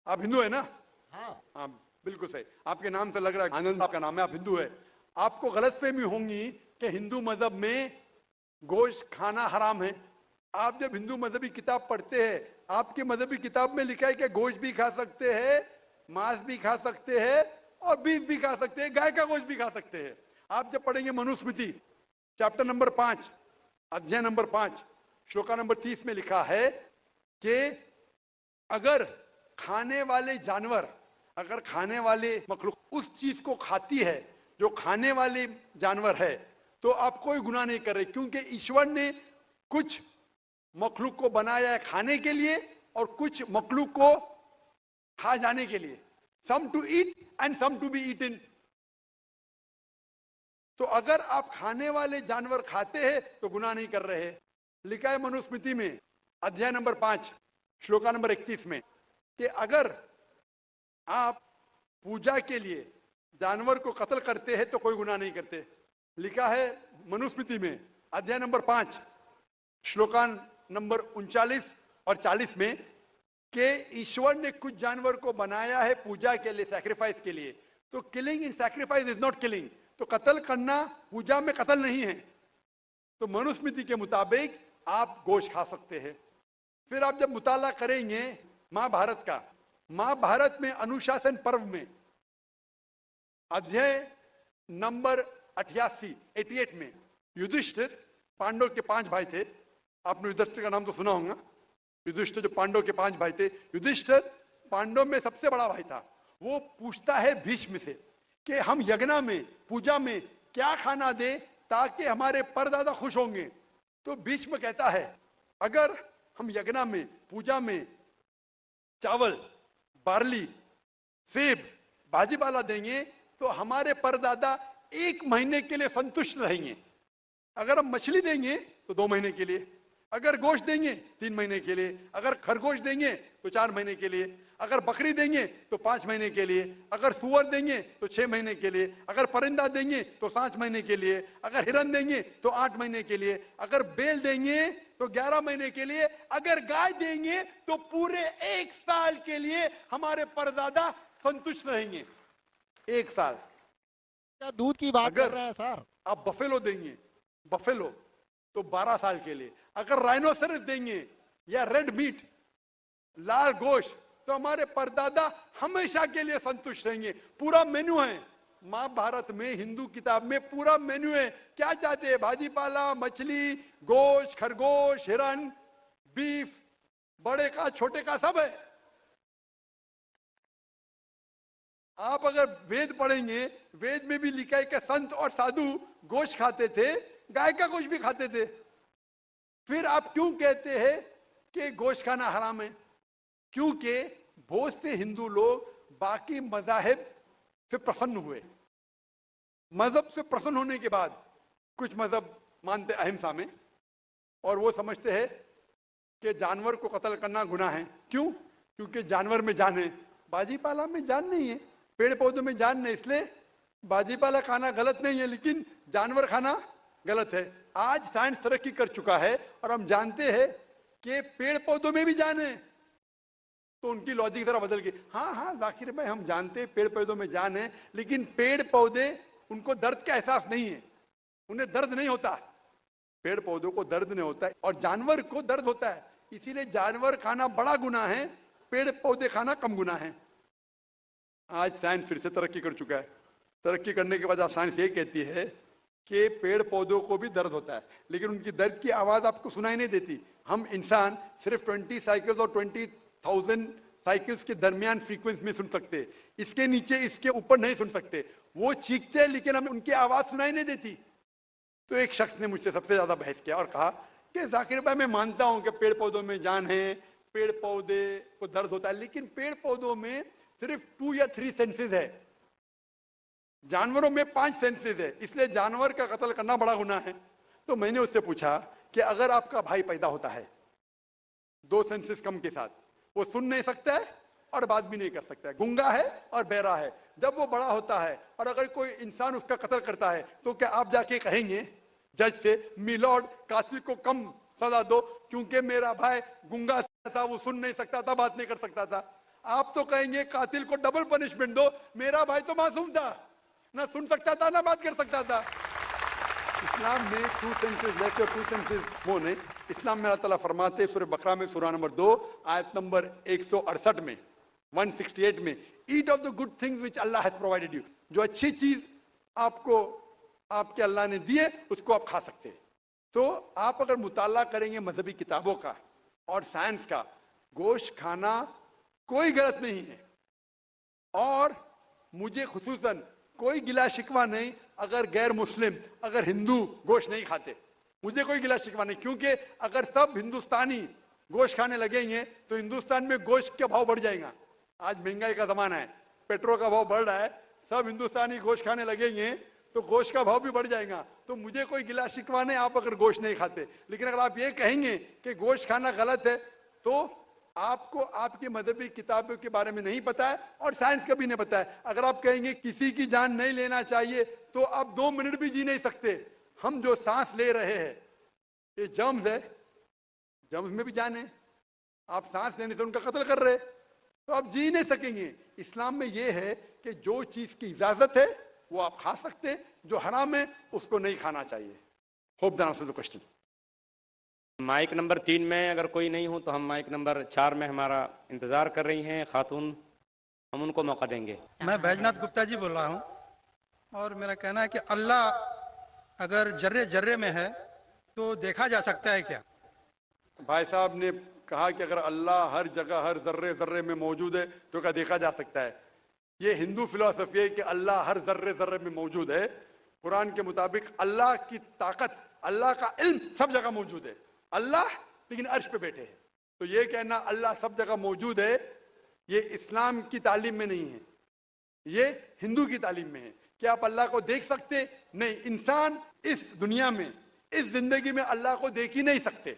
आप हिंदू है ना? हाँ हाँ बिल्कुल सही, आपके नाम से लग रहा है आनंद आपका नाम है, आप हिंदू है। आपको गलतफहमी होंगी कि हिंदू मजहब में गोश्त खाना हराम है। आप जब हिंदू मजहबी किताब पढ़ते हैं, आपके मजहबी किताब में लिखा है कि गोश्त भी खा सकते हैं, मांस भी खा सकते हैं और बीफ भी खा सकते हैं, गाय का गोश्त भी खा सकते हैं। आप जब पढ़ेंगे मनुस्मृति चैप्टर नंबर 5, अध्याय नंबर 5, श्लोका नंबर 30 में लिखा है कि अगर खाने वाले जानवर, अगर खाने वाले मखलूक उस चीज को खाती है जो खाने वाले जानवर है, तो आप कोई गुनाह नहीं कर रहे, क्योंकि ईश्वर ने कुछ मखलूक को बनाया है खाने के लिए और कुछ मखलूक को खा जाने के लिए। Some to eat and some to be eaten. तो अगर आप खाने वाले जानवर खाते हैं तो गुनाह नहीं कर रहे। लिखा है मनुस्मृति में अध्याय नंबर 5 श्लोका नंबर 31 में कि अगर आप पूजा के लिए जानवर को कत्ल करते हैं तो कोई गुनाह नहीं करते। लिखा है मनुस्मृति में अध्याय नंबर 5 श्लोकान नंबर 39 और 40 में कि ईश्वर ने कुछ जानवर को बनाया है पूजा के लिए, सैक्रिफाइस के लिए। तो killing in sacrifice is not killing. तो कत्ल करना पूजा में कत्ल नहीं है। तो मनुस्मृति के मुताबिक आप गोश्त खा सकते हैं। फिर आप जब मुताला करेंगे महाभारत का, महाभारत में अनुशासन पर्व में अध्याय नंबर 88 में युधिष्ठिर, पांडव के 5 भाई थे, आपने युधिष्ठिर का नाम तो सुना होगा। युधिष्ठिर जो पांडव के 5 भाई थे, युधिष्ठिर पांडव में सबसे बड़ा भाई था। वो पूछता है भीष्म से कि हम यज्ञ में, पूजा में क्या खाना दे ताकि हमारे परदादा खुश होंगे। तो भीष्म कहता है अगर हम यज्ञ में, पूजा में चावल, बार्ली, सेब, भाजीपाला देंगे तो हमारे परदादा 1 महीने के लिए संतुष्ट रहेंगे। अगर हम मछली देंगे तो 2 महीने के लिए, अगर गोश्त देंगे 3 महीने के लिए, अगर खरगोश देंगे तो 4 महीने के लिए, अगर बकरी देंगे तो 5 महीने के लिए, अगर सुअर देंगे तो 6 महीने के लिए, अगर परिंदा देंगे तो 7 महीने के लिए, अगर हिरन देंगे तो 8 महीने के लिए, अगर बैल देंगे तो 11 महीने के लिए, अगर गाय देंगे तो पूरे 1 साल के लिए हमारे परदादा संतुष्ट रहेंगे। 1 साल। क्या दूध की बात कर रहे हैं सर? आप बफेलो देंगे, बफेलो तो 12 साल के लिए, अगर राइनोसरस देंगे या रेड मीट लाल गोश्त, तो हमारे परदादा हमेशा के लिए संतुष्ट रहेंगे। पूरा मेन्यू है महाभारत में, हिंदू किताब में पूरा मेन्यू है। क्या चाहते हैं? भाजी पाला, मछली, गोश्त, खरगोश, हिरन, बीफ, बड़े का छोटे का सब है। आप अगर वेद पढ़ेंगे, वेद में भी लिखा है कि संत और साधु गोश्त खाते थे, गाय का गोश्त भी खाते थे। फिर आप क्यों कहते हैं कि गोश्त खाना हराम है? क्योंकि बहुत से हिंदू लोग बाकी मजाहिब से प्रसन्न हुए। मजहब से प्रसन्न होने के बाद कुछ मजहब मानते अहिंसा में, और वो समझते हैं कि जानवर को कत्ल करना गुनाह है। क्यों? क्योंकि जानवर में जान है, बाजीपाला में जान नहीं है, पेड़ पौधों में जान नहीं, इसलिए बाजीपाला खाना गलत नहीं है, लेकिन जानवर खाना गलत है। आज साइंस तरक्की कर चुका है और हम जानते हैं कि पेड़ पौधों में भी जान है, तो उनकी लॉजिक जरा बदल गई। हाँ हाँ जाकिर भाई, हम जानते हैं पेड़ पौधों में जान है, लेकिन पेड़ पौधे उनको दर्द का एहसास नहीं है, उन्हें दर्द नहीं होता। पेड़ पौधों को दर्द नहीं होता है और जानवर को दर्द होता है, इसीलिए जानवर खाना बड़ा गुनाह है, पेड़ पौधे खाना कम गुनाह है। आज साइंस फिर से तरक्की कर चुका है। तरक्की करने के बाद आज साइंस ये कहती है कि पेड़ पौधों को भी दर्द होता है, लेकिन उनकी दर्द की आवाज आपको सुनाई नहीं देती। हम इंसान सिर्फ 20 साइकिल्स और 20,000 साइकिल्स के दरमियान फ्रीक्वेंसी में सुन सकते हैं, इसके नीचे इसके ऊपर नहीं सुन सकते। वो चीखते हैं लेकिन हमें उनकी आवाज सुनाई नहीं देती। तो एक शख्स ने मुझसे सबसे ज्यादा बहस किया और कहा कि जाकिर भाई, मैं मानता हूं कि पेड़ पौधों में जान है, पेड़ पौधे को दर्द होता है, लेकिन पेड़ पौधों में सिर्फ 2 या 3 सेंसेस है, जानवरों में 5 सेंसेस है, इसलिए जानवर का कत्ल करना बड़ा गुनाह है। तो मैंने उससे पूछा कि अगर आपका भाई पैदा होता है 2 सेंसेस कम के साथ, वो सुन नहीं सकता है और बात भी नहीं कर सकता है, गूंगा है और बहरा है, जब वो बड़ा होता है और अगर कोई इंसान उसका कत्ल करता है, तो क्या आप जाके कहेंगे जज से, मिलॉर्ड कातिल को कम सजा दो क्योंकि मेरा भाई गूंगा था, वो सुन नहीं सकता था, बात नहीं कर सकता था? आप तो कहेंगे कातिल को डबल पनिशमेंट दो, मेरा भाई तो मासूम था, ना सुन सकता था ना बात कर सकता था। इस्लाम में 2 सेंसेस लेके और 2 सेंसेस वो नहीं। इस्लाम में अल्लाह ताला फरमाते सूरह बकरा में सूरह नंबर 2 आयत नंबर 168 में 168 में, eat of the good things which Allah has provided you, जो अच्छी चीज आपको आपके अल्लाह ने दिए उसको आप खा सकते हैं। तो आप अगर मुताला करेंगे मजहबी किताबों का और साइंस का, गोश्त खाना कोई गलत नहीं है, और मुझे खुसूसन कोई गिला शिकवा नहीं अगर गैर मुस्लिम, अगर हिंदू गोश्त नहीं खाते, मुझे कोई गिला शिकवा नहीं, क्योंकि अगर सब हिंदुस्तानी गोश्त खाने लगेंगे तो हिंदुस्तान में गोश्त का भाव बढ़ जाएगा। आज महंगाई का जमाना है, पेट्रोल का भाव बढ़ रहा है, सब हिंदुस्तानी गोश्त खाने लगेंगे तो गोश्त का भाव भी बढ़ जाएगा। तो मुझे कोई गिला शिकवा नहीं आप अगर गोश्त नहीं खाते, लेकिन अगर आप ये कहेंगे कि गोश्त खाना गलत है, तो आपको आपकी मजहबी किताबों के बारे में नहीं पता है और साइंस का भी नहीं पता है। अगर आप कहेंगे किसी की जान नहीं लेना चाहिए, तो आप 2 मिनट भी जी नहीं सकते। हम जो सांस ले रहे हैं ये जर्म्स है, जर्म्स में भी जान है, आप सांस लेने से उनका कत्ल कर रहे हैं, तो आप जी नहीं सकेंगे। इस्लाम में यह है कि जो चीज की इजाजत है वो आप खा सकते हैं, जो हराम है उसको नहीं खाना चाहिए। Hope that answers the question. Mic number 3 में अगर कोई नहीं हो तो हम माइक नंबर 4 में हमारा इंतजार कर रही हैं खातून, हम उनको मौका देंगे। मैं बैजनाथ गुप्ता जी बोल रहा हूँ, और मेरा कहना है कि अल्लाह अगर जर्रे जर्रे में है तो देखा जा सकता है क्या? भाई साहब ने कहा कि अगर अल्लाह हर जगह हर जर्रे जर्रे में मौजूद है तो क्या देखा जा सकता है? ये हिंदू फिलॉसफी है कि अल्लाह हर जर्रे जर्रे में मौजूद है। कुरान के मुताबिक अल्लाह की ताकत, अल्लाह का इल्म सब जगह मौजूद है। अल्लाह लेकिन अर्श पे बैठे हैं, तो ये कहना अल्लाह सब जगह मौजूद है, ये इस्लाम की तालीम में नहीं है, ये हिंदू की तालीम में है। क्या आप अल्लाह को देख सकते? नहीं, इंसान इस दुनिया में, इस जिंदगी में अल्लाह को देख ही नहीं सकते।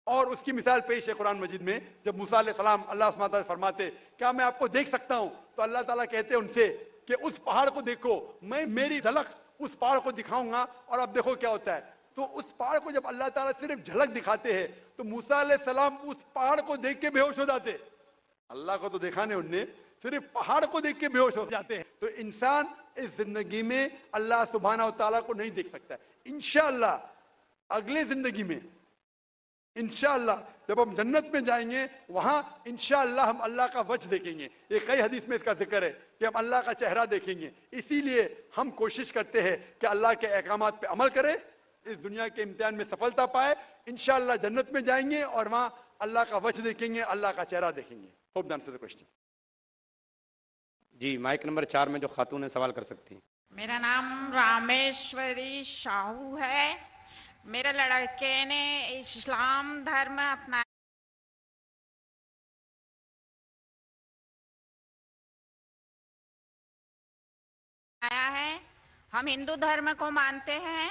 और उसकी मिसाल पेश है कुरान मजीद में, जब मूसा अलैहिस्सलाम अल्लाह सुब्हानहू व तआला फरमाते क्या मैं आपको देख सकता हूं, तो अल्लाह ताला कहते हैं उनसे कि उस पहाड़ को देखो, मैं मेरी झलक उस पहाड़ को दिखाऊंगा और अब देखो क्या होता है। तो उस पहाड़ को जब अल्लाह ताला सिर्फ झलक दिखाते हैं तो मूसा अलैहिस्सलाम उस पहाड़ को देख के बेहोश हो जाते। अल्लाह को तो देखा नहीं उनने, सिर्फ पहाड़ को देख के बेहोश हो जाते हैं। तो इंसान इस जिंदगी में अल्लाह सुब्हानहू व तआला को नहीं देख सकता। इंशाअल्लाह अगले जिंदगी में इंशाअल्लाह जब हम जन्नत में जाएंगे वहां इंशाअल्लाह हम अल्लाह का वजह देखेंगे। ये कई हदीस में इसका जिक्र है कि हम अल्लाह का चेहरा देखेंगे। इसीलिए हम कोशिश करते हैं कि अल्लाह के अहकामात पे अमल करें, इस दुनिया के इम्तिहान में सफलता पाए, इंशाअल्लाह जन्नत में जाएंगे और वहां अल्लाह का वजह देखेंगे, अल्लाह का चेहरा देखेंगे। Hope that answers the question. जी, माइक नंबर 4 में जो खातून है सवाल कर सकती हैं। मेरा नाम रामेश्वरी शाहू है। मेरे लड़के ने इस्लाम धर्म अपनाया है। हम हिंदू धर्म को मानते हैं,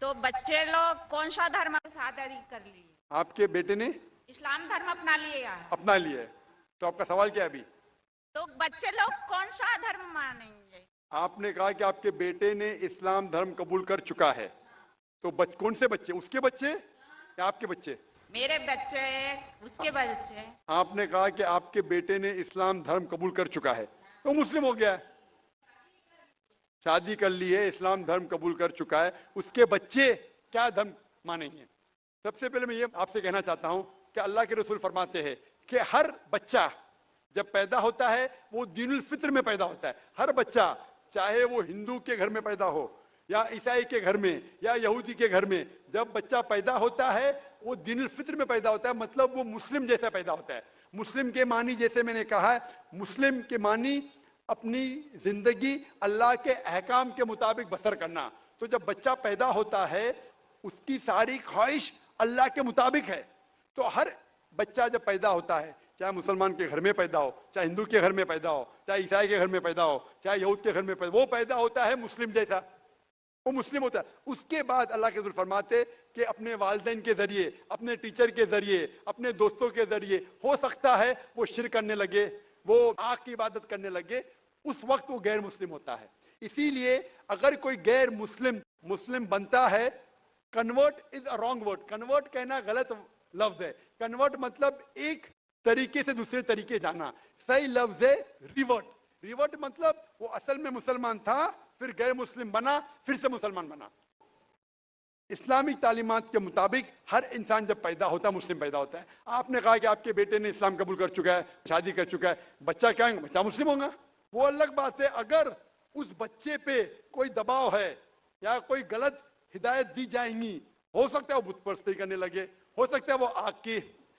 तो बच्चे लोग कौन सा धर्म शादी कर लिए? आपके बेटे ने इस्लाम धर्म अपना लिया है। अपना लिया है, तो आपका सवाल क्या है अभी? तो बच्चे लोग कौन सा धर्म मानेंगे? आपने कहा कि आपके बेटे ने इस्लाम धर्म कबूल कर चुका है, तो कौन से बच्चे? उसके बच्चे या आपके बच्चे? मेरे बच्चे, उसके बच्चे। आपने कहा कि आपके बेटे ने इस्लाम धर्म कबूल कर चुका है, तो मुस्लिम हो गया है, शादी कर ली है, इस्लाम धर्म कबूल कर चुका है, उसके बच्चे क्या धर्म मानेंगे? सबसे पहले मैं ये आपसे कहना चाहता हूं कि अल्लाह के रसूल फरमाते हैं कि हर बच्चा जब पैदा होता है वो दीनुल फित्र में पैदा होता है। हर बच्चा, चाहे वो हिंदू के घर में पैदा हो या ईसाई के घर में या यहूदी के घर में, जब बच्चा पैदा होता है वो दीनुल फित्र में पैदा होता है, मतलब वो मुस्लिम जैसा पैदा होता है। मुस्लिम के मानी, जैसे मैंने कहा है, मुस्लिम के मानी अपनी जिंदगी अल्लाह के अहकाम के मुताबिक बसर करना। तो जब बच्चा पैदा होता है उसकी सारी ख्वाहिश अल्लाह के मुताबिक है। तो हर बच्चा जब पैदा होता है, चाहे मुसलमान के घर में पैदा हो, चाहे हिंदू के घर में पैदा हो, चाहे ईसाई के घर में पैदा हो, चाहे यहूद के घर में पैदा हो, वो पैदा होता है मुस्लिम जैसा, वो मुस्लिम होता है। उसके बाद अल्लाह के रसूल फरमाते कि अपने वालिदैन के जरिए, अपने टीचर के जरिए, अपने दोस्तों के जरिए हो सकता है वो शिर्क करने लगे, वो आग की इबादत करने लगे, उस वक्त वो गैर मुस्लिम होता है। इसीलिए अगर कोई गैर मुस्लिम मुस्लिम बनता है, convert is a wrong word, convert कहना गलत लफ्ज है। कन्वर्ट मतलब एक तरीके से दूसरे तरीके जाना, सही लफ्ज है रिवर्ट। रिवर्ट मतलब वो असल में मुसलमान था, फिर गैर मुस्लिम बना, फिर से मुसलमान बना। इस्लामिक तालीमात के मुताबिक हर इंसान जब पैदा होता है मुस्लिम पैदा होता है। आपने कहा कि आपके बेटे ने इस्लाम कबूल कर चुका है, शादी कर चुका है, बच्चा क्या है? बच्चा मुस्लिम होगा। वो अलग बात है अगर उस बच्चे पे कोई दबाव है या कोई गलत हिदायत दी जाएंगी, हो सकता है वो बुत परस्ती करने लगे, हो सकता है वो आग की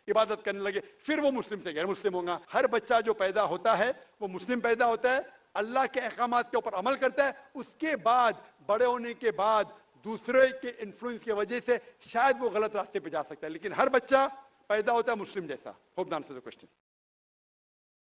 इबादत करने लगे, फिर वो मुस्लिम से गैर मुस्लिम होगा। हर बच्चा जो पैदा होता है वो मुस्लिम पैदा होता है, अल्लाह के अहकामात के ऊपर अमल करता है, उसके बाद बड़े होने के बाद दूसरे के इन्फ्लुएंस की वजह से शायद वो गलत रास्ते पे जा सकता है, लेकिन हर बच्चा पैदा होता है मुस्लिम जैसा। Hope that answers the question.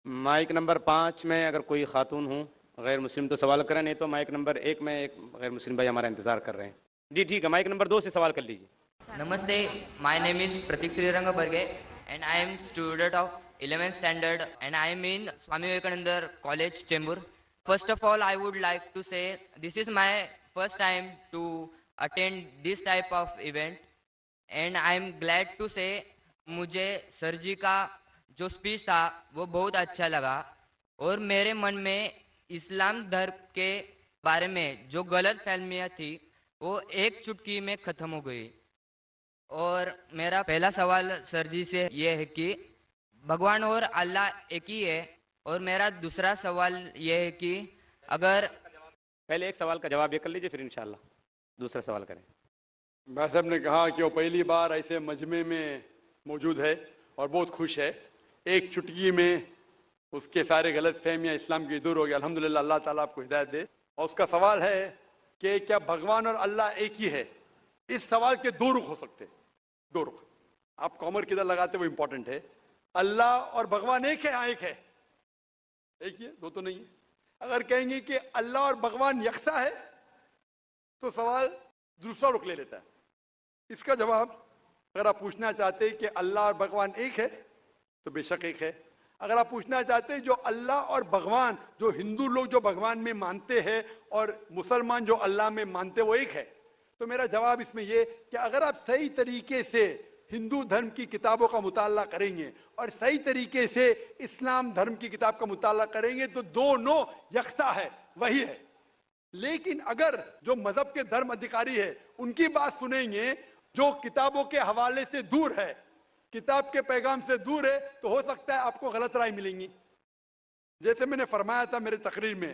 Mic number 5 में अगर कोई खातून हो गैर मुस्लिम तो सवाल करें, नहीं तो माइक नंबर 1 में एक गैर मुस्लिम भाई हमारा इंतजार कर रहे हैं। जी ठीक है, माइक नंबर 2 से सवाल कर लीजिए। Namaste, my name is Pratik Sriranga Barge and I am student of 11th standard and I am in Swami Vivekananda College, Chembur. First of all, I would like to say this is my first time to attend this type of event and I am glad to say मुझे sir जी का जो speech था वो बहुत अच्छा लगा और मेरे मन में इस्लाम धर्म के बारे में जो गलत फहमियाँ थी वो एक चुटकी में ख़त्म हो गई। और मेरा पहला सवाल सर जी से ये है कि भगवान और अल्लाह एक ही है, और मेरा दूसरा सवाल ये है कि अगर पहले एक सवाल का जवाब ये कर लीजिए, फिर इंशाल्लाह दूसरा सवाल करें। भाई साहब ने कहा कि वो पहली बार ऐसे मजमे में मौजूद है और बहुत खुश है, एक चुटकी में उसके सारे गलत फहमियाँ इस्लाम की दूर हो गई। अल्हम्दुलिल्लाह, अल्लाह ताला आपको हिदायत दे। और उसका सवाल है कि क्या भगवान और अल्लाह एक ही है? इस सवाल के दो रुख हो सकते हैं, दो रुख। आप कॉमर किधर लगाते वो इंपॉर्टेंट है। अल्लाह और भगवान एक है? हाँ एक है, एक ही है, दो तो नहीं है। अगर कहेंगे कि अल्लाह और भगवान यकसा है तो सवाल दूसरा रुख ले लेता है। इसका जवाब अगर आप पूछना चाहते हैं कि अल्लाह और भगवान एक है तो बेशक एक है। अगर आप पूछना चाहते हैं जो अल्लाह और भगवान, जो हिंदू लोग जो भगवान में मानते हैं और मुसलमान जो अल्लाह में मानते हैं वो एक है, तो मेरा जवाब इसमें ये कि अगर आप सही तरीके से हिंदू धर्म की किताबों का मुताला करेंगे और सही तरीके से इस्लाम धर्म की किताब का मुताला करेंगे तो दोनों यकसा है, वही है। लेकिन अगर जो मजहब के धर्म अधिकारी है उनकी बात सुनेंगे जो किताबों के हवाले से दूर है, किताब के पैगाम से दूर है तो हो सकता है आपको गलत राय मिलेंगी। जैसे मैंने फरमाया था मेरे तकरीर में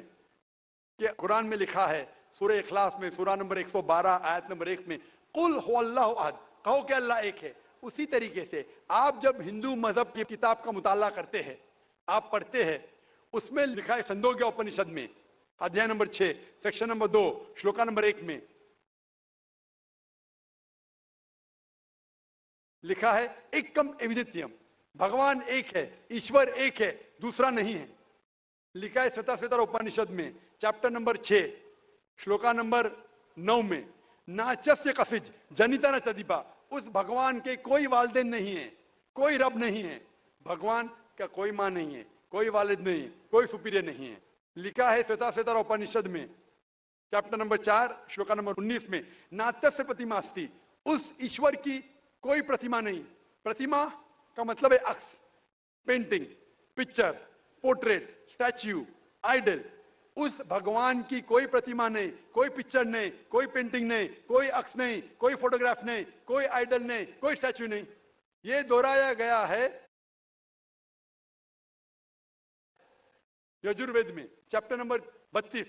कि कुरान में लिखा है सूरह इखलास में सूरा नंबर 112 आयत नंबर 1 में कुल हुवल्लाहु अहद, कहो कि अल्लाह एक है। उसी तरीके से आप जब हिंदू मजहब की किताब का मुताला करते हैं, आप पढ़ते हैं, उसमें लिखा है छंदोग्य उपनिषद में अध्याय number 6 section number 2 shloka number 1 में लिखा है एकम एविदित्यम, भगवान एक है, ईश्वर एक है, दूसरा नहीं है। लिखा है श्वेताश्वेतर उपनिषद में चैप्टर नंबर 6 श्लोका नंबर 9 में नाचस्य कसिज जनिता न चदीपा, उस भगवान के कोई वालिदैन नहीं है, कोई रब नहीं है, भगवान का कोई मां नहीं है, कोई वालिद नहीं है, कोई सुपीरियर नहीं है। लिखा है श्वेताश्वेतर उपनिषद में चैप्टर नंबर 4 श्लोका नंबर 19 में नात्यस्य प्रतिमा अस्ति, उस ईश्वर की कोई प्रतिमा नहीं। प्रतिमा का मतलब है अक्स, painting, picture, portrait, statue, idol. उस भगवान की कोई प्रतिमा नहीं, कोई पिक्चर नहीं, कोई पेंटिंग नहीं, कोई अक्स नहीं, कोई फोटोग्राफ नहीं, कोई आइडल नहीं, कोई स्टैच्यू नहीं। ये दोहराया गया है यजुर्वेद में चैप्टर नंबर 32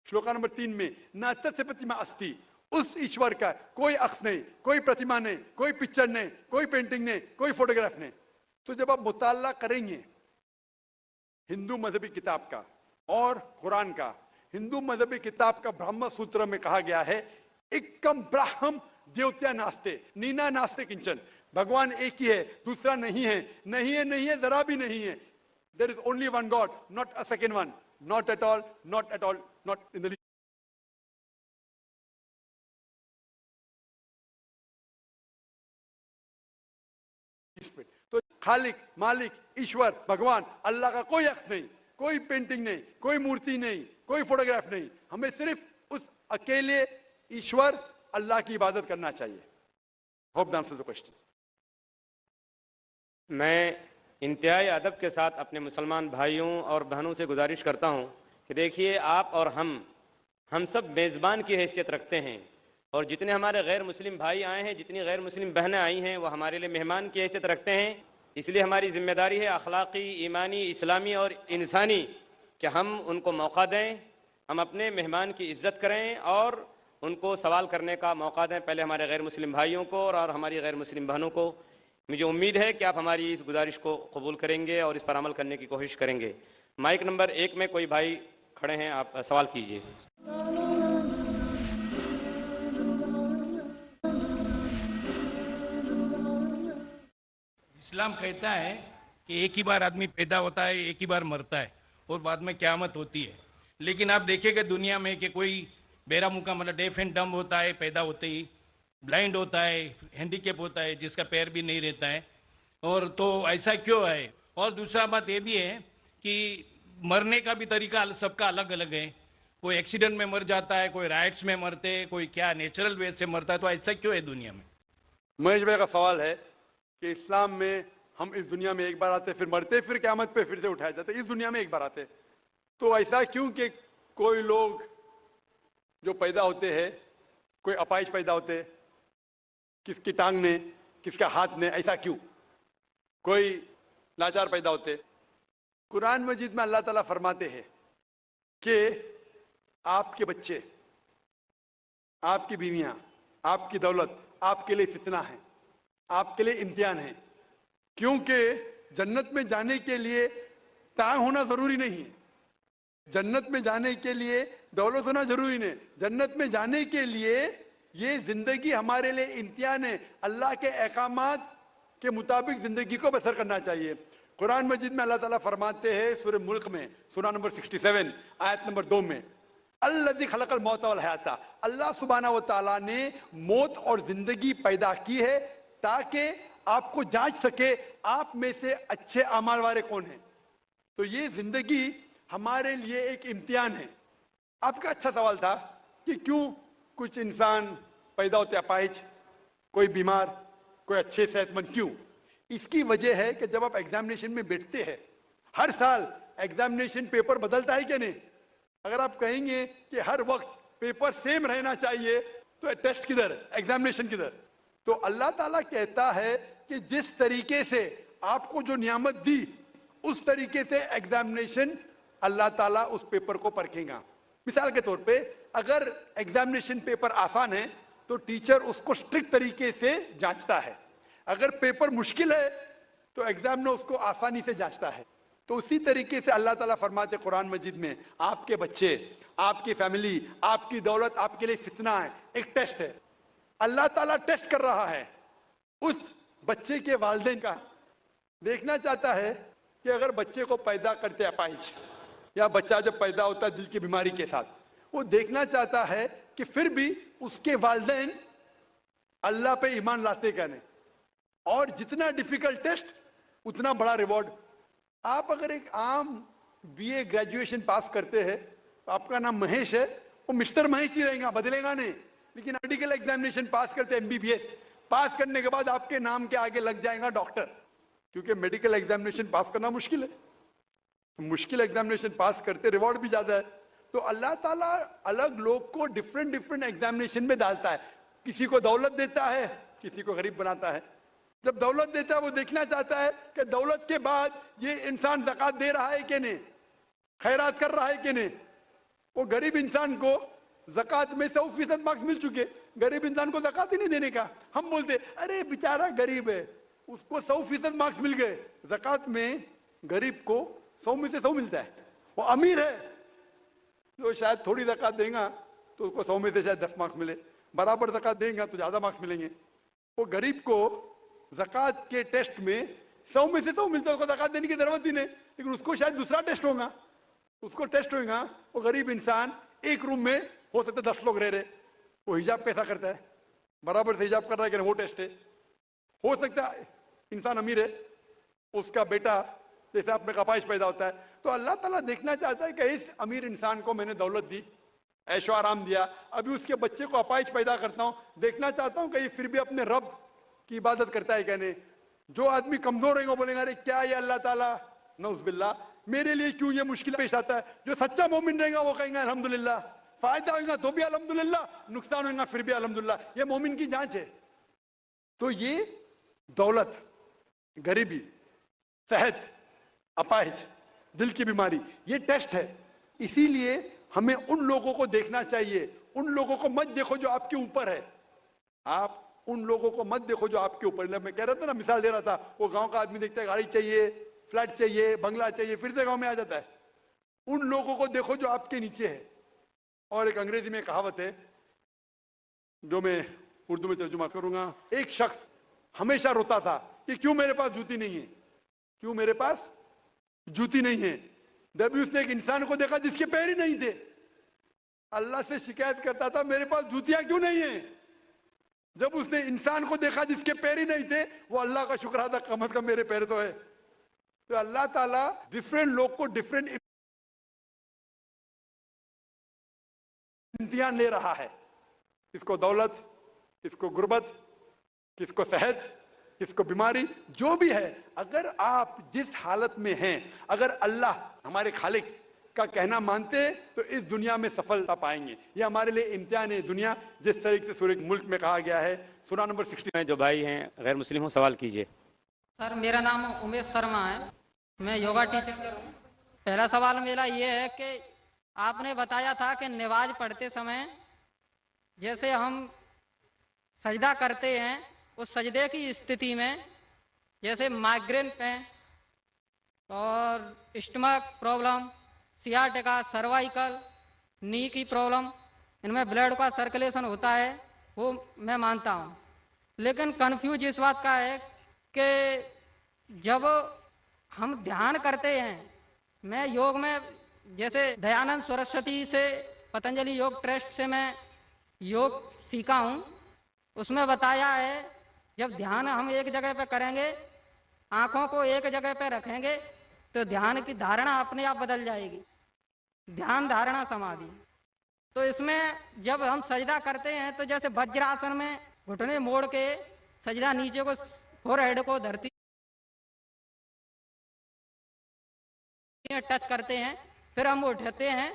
श्लोका नंबर 3 में नात्यस्य प्रतिमा अस्ति, उस ईश्वर का कोई अक्स नहीं, कोई प्रतिमा नहीं, कोई पिक्चर नहीं, कोई पेंटिंग नहीं, कोई फोटोग्राफ नहीं। तो जब आप मुताला करेंगे हिंदू मजहबी किताब का और कुरान का, हिंदू मजहबी किताब का ब्रह्म सूत्र में कहा गया है एकम ब्राह्म द्योत्या नास्ते नीना नास्ते किंचन, भगवान एक ही है, दूसरा नहीं है, नहीं है, नहीं है, जरा भी नहीं है। There is only one God, not a second one, not at all, not at all, not in the. तो खालिक, मालिक, ईश्वर, भगवान, अल्लाह का कोई अक्स नहीं, कोई पेंटिंग नहीं, कोई मूर्ति नहीं, कोई फोटोग्राफ नहीं। हमें सिर्फ उस अकेले ईश्वर अल्लाह की इबादत करना चाहिए। Hope that answers the question. मैं इंतहाई अदब के साथ अपने मुसलमान भाइयों और बहनों से गुजारिश करता हूं कि देखिए आप और हम सब मेज़बान की हैसियत रखते हैं, और जितने हमारे गैर मुस्लिम भाई आए हैं, जितनी गैर मुस्लिम बहनें आई हैं, वो हमारे लिए मेहमान की हैसियत रखते हैं। इसलिए हमारी जिम्मेदारी है अखलाकी, ईमानी, इस्लामी और इंसानी कि हम उनको मौका दें, हम अपने मेहमान की इज़्ज़त करें और उनको सवाल करने का मौका दें, पहले हमारे गैर मुस्लिम भाइयों को और हमारी गैर मुस्लिम बहनों को। मुझे उम्मीद है कि आप हमारी इस गुजारिश को कबूल करेंगे और इस पर अमल करने की कोशिश करेंगे। माइक नंबर 1 में कोई भाई खड़े हैं, आप सवाल कीजिए। इस्लाम कहता है कि एक ही बार आदमी पैदा होता है, एक ही बार मरता है और बाद में क़यामत होती है। लेकिन आप देखेंगे दुनिया में कि कोई बेरा मुका मतलब डेफ एंड डम्ब होता है पैदा होते ही, ब्लाइंड होता है, हैंडीकैप होता है, जिसका पैर भी नहीं रहता है। और तो ऐसा क्यों है? और दूसरा बात ये भी है कि मरने का भी तरीका सबका अलग अलग है। कोई एक्सीडेंट में मर जाता है, कोई राइट्स में मरते, कोई क्या नेचुरल वे से मरता है। तो ऐसा क्यों है दुनिया में? महेश भाई का सवाल है कि इस्लाम में हम इस दुनिया में एक बार आते, फिर मरते, फिर क़यामत पे फिर से उठाए जाते, इस दुनिया में एक बार आते, तो ऐसा क्यों कि कोई लोग जो पैदा होते हैं, कोई अपाहिज पैदा होते, किसकी टांग ने, किसका हाथ ने, ऐसा क्यों? कोई लाचार पैदा होते। कुरान मजीद में अल्लाह ताला फरमाते हैं कि आपके बच्चे, आपकी बीवियां, आपकी दौलत आपके लिए फितना है, आपके लिए इम्तिहान है। क्योंकि जन्नत में जाने के लिए टांग होना जरूरी नहीं है, जन्नत में जाने के लिए दौलत होना जरूरी नहीं, जन्नत में जाने के लिए ये जिंदगी हमारे लिए इम्तिहान है। अल्लाह के अहकामात के मुताबिक जिंदगी को बसर करना चाहिए। कुरान मजीद में अल्लाह ताला फरमाते हैं सूरह मुल्क में सूरा नंबर 67 आयत नंबर 2 में अल्लज़ी खलक़ल मौत वल हयाता, अल्लाह सुब्हानहू व तआला ने मौत और जिंदगी पैदा की है ताकि आपको जांच सके आप में से अच्छे अमाल वाले कौन हैं। तो ये जिंदगी हमारे लिए एक इम्तिहान है। आपका अच्छा सवाल था कि क्यों कुछ इंसान पैदा होते अपाहिज, कोई बीमार, कोई अच्छे सेहतमंद, क्यों? इसकी वजह है कि जब आप एग्जामिनेशन में बैठते हैं, हर साल एग्जामिनेशन पेपर बदलता है क्या नहीं? अगर आप कहेंगे कि हर वक्त पेपर सेम रहना चाहिए तो टेस्ट किधर, एग्जामिनेशन किधर? तो अल्लाह ताला कहता है कि जिस तरीके से आपको जो नियामत दी उस तरीके से एग्जामिनेशन अल्लाह ताला उस पेपर को परखेगा। मिसाल के तौर पे अगर एग्जामिनेशन पेपर आसान है तो टीचर उसको स्ट्रिक्ट तरीके से जांचता है, अगर पेपर मुश्किल है तो एग्जामिनर उसको आसानी से जांचता है। तो उसी तरीके से अल्लाह ताला फरमाते कुरान मजीद में, आपके बच्चे, आपकी फैमिली, आपकी दौलत आपके लिए फितना है, एक टेस्ट है। अल्लाह ताला टेस्ट कर रहा है उस बच्चे के वालिदैन का। देखना चाहता है कि अगर बच्चे को पैदा करते अपाहिज या बच्चा जब पैदा होता है दिल की बीमारी के साथ, वो देखना चाहता है कि फिर भी उसके वालिदैन अल्लाह पे ईमान लाते क्या नहीं, और जितना डिफिकल्ट टेस्ट उतना बड़ा रिवॉर्ड। आप अगर एक आम बीए ग्रेजुएशन पास करते हैं तो आपका नाम महेश है, वो मिस्टर महेश ही रहेगा, बदलेगा नहीं। लेकिन मेडिकल एग्जामिनेशन पास करते एमबीबीएस पास करने के बाद आपके नाम के आगे लग जाएगा डॉक्टर, क्योंकि मेडिकल एग्जामिनेशन पास करना मुश्किल है। तो मुश्किल एग्जामिनेशन पास करते रिवॉर्ड भी ज्यादा है। तो अल्लाह ताला अलग लोग को डिफरेंट डिफरेंट एग्जामिनेशन में डालता है। किसी को दौलत देता है, किसी को गरीब बनाता है। जब दौलत देता है वो देखना चाहता है कि दौलत के बाद ये इंसान ज़कात दे रहा है कि नहीं, खैरात कर रहा है कि नहीं। वो गरीब इंसान को ज़कात में 100% मार्क्स मिल चुके, गरीब इंसान को ज़कात ही नहीं देने का। हम बोलते अरे बेचारा गरीब है, उसको 100% मार्क्स मिल गए। ज़कात में गरीब को 100 में से 100 मिलता है। वो अमीर है तो शायद थोड़ी ज़कात देगा तो उसको 100 में से शायद 10 मार्क्स मिले, बराबर ज़कात देगा तो ज़्यादा मार्क्स मिलेंगे। वो गरीब को ज़कात के टेस्ट में 100 में से 100 मिलता है, उसको ज़कात देने की जरूरत ही नहीं। लेकिन उसको शायद दूसरा टेस्ट होगा, उसको टेस्ट होगा। वो गरीब इंसान एक रूम में हो सकता है 10 लोग रह रहे, वो हिजाब कैसा करता है, बराबर से हिजाब कर रहा है कि नहीं, वो टेस्ट है। हो सकता है इंसान अमीर है, उसका बेटा जैसे आप में कपाइश पैदा होता है। तो अल्लाह ताला देखना चाहता है कि इस अमीर इंसान को मैंने दौलत दी, ऐशो आराम दिया, अभी उसके बच्चे को अपाइश पैदा करता हूँ, देखना चाहता हूँ कि ये फिर भी अपने रब की इबादत करता है क्या नहीं। जो आदमी कमजोर रहेगा बोलेगा अरे क्या ये अल्लाह ताला, नौज़ुबिल्लाह मेरे लिए क्यों ये मुश्किल पेश आता है। जो सच्चा मोमिन रहेगा वो कहेगा अल्हम्दुलिल्लाह, फायदा होगा तो भी अल्हम्दुलिल्लाह, नुकसान होगा फिर भी अल्हम्दुलिल्लाह। ये मोमिन की जांच है। तो ये दौलत, गरीबी, सेहत, अपाहिज, दिल की बीमारी, ये टेस्ट है। इसीलिए हमें उन लोगों को देखना चाहिए, उन लोगों को मत देखो जो आपके ऊपर है। आप उन लोगों को मत देखो जो आपके ऊपर। मैं कह रहा था ना, मिसाल दे रहा था, वो गांव का आदमी देखता है गाड़ी चाहिए, फ्लैट चाहिए, बंगला चाहिए, फिर से गांव में आ जाता है। उन लोगों को देखो जो आपके नीचे है। और एक अंग्रेजी में कहावत है जो मैं उर्दू में तर्जुमा करूंगा, एक शख्स हमेशा रोता था कि क्यों मेरे पास जूती नहीं है, क्यों मेरे पास जूती नहीं है। जब भी उसने एक इंसान को देखा जिसके पैर ही नहीं थे, अल्लाह से शिकायत करता था मेरे पास जूतियां क्यों नहीं है। जब उसने इंसान को देखा जिसके पैर ही नहीं थे, वो अल्लाह का शुक्र अदा, कम से कम मेरे पैर तो है। तो अल्लाह ताला डिफरेंट लोग को डिफरेंट इम्तिहान ले रहा है। किसको दौलत, किसको गुर्बत, किसको सेहत, किसको बीमारी, जो भी है। अगर आप जिस हालत में हैं, अगर अल्लाह हमारे खालिक का कहना मानते तो इस दुनिया में सफलता पाएंगे। ये हमारे लिए इम्तिहान है दुनिया, जिस तरीके से सूरह मुल्क में कहा गया है। सूरा नंबर 60 में जो भाई हैं गैर मुस्लिम हो, सवाल कीजिए। सर मेरा नाम उमेश शर्मा है, मैं योगा टीचर हूँ। पहला सवाल मेरा ये है कि आपने बताया था कि नमाज पढ़ते समय जैसे हम सजदा करते हैं, उस सजदे की स्थिति में जैसे माइग्रेन पेन और स्टमक प्रॉब्लम, सियाटिका, सर्वाइकल, नी की प्रॉब्लम, इनमें ब्लड का सर्कुलेशन होता है, वो मैं मानता हूँ। लेकिन कन्फ्यूज इस बात का है कि जब हम ध्यान करते हैं, मैं योग में जैसे दयानंद सरस्वती से, पतंजलि योग ट्रस्ट से मैं योग सीखा हूँ, उसमें बताया है जब ध्यान हम एक जगह पे करेंगे, आँखों को एक जगह पे रखेंगे तो ध्यान की धारणा अपने आप बदल जाएगी, ध्यान धारणा समाधि। तो इसमें जब हम सजदा करते हैं तो जैसे वज्रासन में घुटने मोड़ के सजदा नीचे को, फोरहेड को धरती टच करते हैं, फिर हम उठते हैं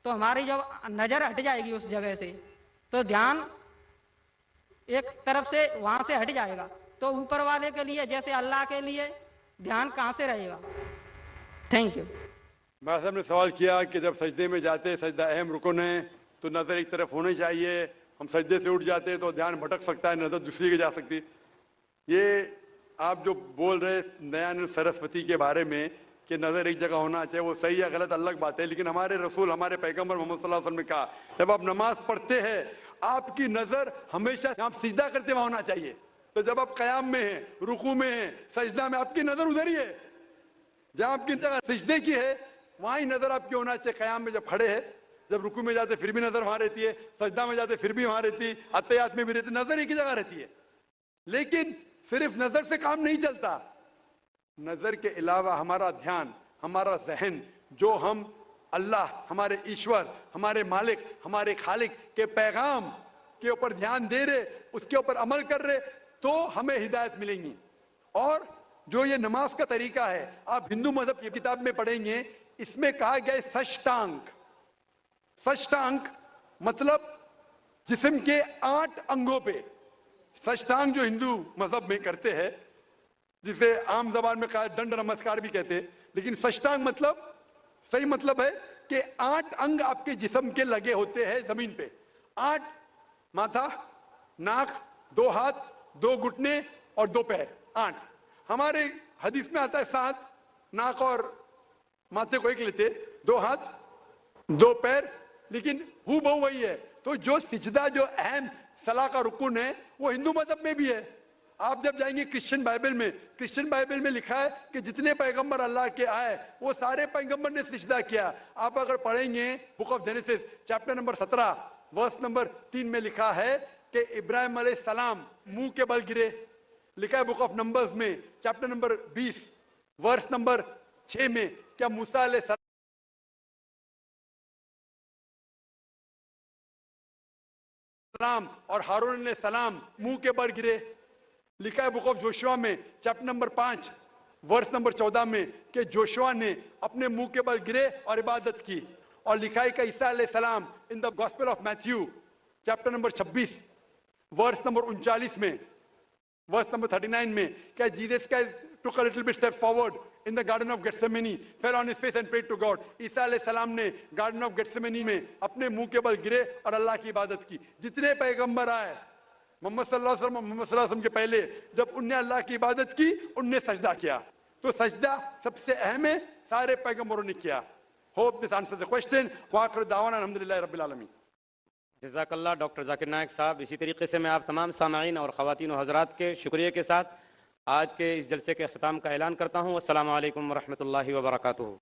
तो हमारी जब नजर हट जाएगी उस जगह से, तो ध्यान एक तरफ से वहां से हट जाएगा, तो ऊपर वाले के लिए जैसे अल्लाह के लिए ध्यान कहाँ से रहेगा? Thank you. भाई साहब ने सवाल किया कि जब सजदे में जाते, सजदा अहम रुकन है, तो नज़र एक तरफ होनी चाहिए, हम सजदे से उठ जाते तो ध्यान भटक सकता है, नज़र दूसरी की जा सकती। ये आप जो बोल रहे दयानंद सरस्वती के बारे में कि नज़र एक जगह होना चाहिए, वो सही या गलत अलग बात है, लेकिन हमारे रसूल, हमारे पैगंबर मोहम्मद सल्लल्लाहु अलैहि वसल्लम ने कहा, जब आप नमाज पढ़ते हैं आपकी नज़र हमेशा आप सिजदा करते हुए होना चाहिए। तो जब आप कयाम में हैं, रुकू में हैं, सजदा में, आपकी नज़र उधर ही है, जहां आपकी जगह सिजदे की है वहां ही नज़र आपकी होना चाहिए। कयाम में जब खड़े हैं, जब रुकू में जाते फिर भी नज़र वहां रहती है, सजदा में जाते फिर भी वहां रहती है, अत्तहियात में भी रहती, नज़र एक ही जगह रहती है। लेकिन सिर्फ नज़र से काम नहीं चलता, नज़र के अलावा हमारा ध्यान, हमारा जहन, जो हम अल्लाह, हमारे ईश्वर, हमारे मालिक, हमारे खालिक के पैगाम के ऊपर ध्यान दे रहे, उसके ऊपर अमल कर रहे, तो हमें हिदायत मिलेंगी। और जो ये नमाज का तरीका है, आप हिंदू मजहब की किताब में पढ़ेंगे, इसमें कहा गया है सष्टांग। सष्टांग मतलब जिस्म के 8 अंगों पे। सष्टांग जो हिंदू मजहब में करते हैं, जिसे आम जबान में कहा दंड नमस्कार भी कहते हैं, लेकिन सष्टांग मतलब सही मतलब है कि 8 अंग आपके जिस्म के लगे होते हैं जमीन पे। 8, माथा, नाक, 2 हाथ, 2 घुटने और 2 पैर, 8। हमारे हदीस में आता है 7, नाक और माथे को एक लेते, 2 हाथ, 2 पैर, लेकिन हु बहु वही है। तो जो सिजदा, जो अहम सलाह का रुकुन है, वो हिंदू मजहब में भी है। आप जब जाएंगे क्रिश्चियन बाइबल में लिखा है कि जितने पैगंबर अल्लाह के आए वो सारे पैगंबर ने सिजदा किया। आप अगर पढ़ेंगे book of Genesis chapter number 17 verse number 3 में लिखा है कि इब्राहिम अलैहिस्सलाम मुंह के बल गिरे। लिखा है बुक ऑफ नंबर्स में चैप्टर नंबर 20 वर्स नंबर 6 में क्या मूसा अलैहिस्सलाम और हारून अलैहिस्सलाम मुंह के बल गिरे। लिखा है बुक ऑफ जोशुआ में चैप्टर नंबर 5 वर्स नंबर 14 में कि जोशुआ ने अपने मुंह के बल गिरे और इबादत की। और लिखा है कि ईसा अलैहिस्सलाम in the gospel of Matthew chapter number 26 verse number 39 में, वर्स नंबर 39 में क्या जीसस का took a little bit step forward in the garden of Gethsemane, fell on his face and prayed to God। ईसा अलैहिस्सलाम ने garden of गेथसेमनी में अपने मुंह के बल गिरे और अल्लाह की इबादत की। जितने पैगंबर आए मोहम्मद सल्लल्लाहु अलैहि वसल्लम के पहले, जब उनने अल्लाह की इबादत की, उनने सजदा किया। तो सजदा सबसे अहम है, सारे पैगंबरों ने किया। Hope this answers the question. वाखिर दावाना अल्हम्दुलिल्लाहि रब्बिल आलमीन। जज़ाकल्लाह डॉक्टर जाकिर नायक साहब। इसी तरीके से मैं आप तमाम सामाईन और ख़वातीन और हज़रात के शुक्रिया के साथ आज के इस जलसे के ख़िताम का ऐलान करता हूँ। अस्सलामु अलैकुम व रहमतुल्लाहि व बरकातुहू।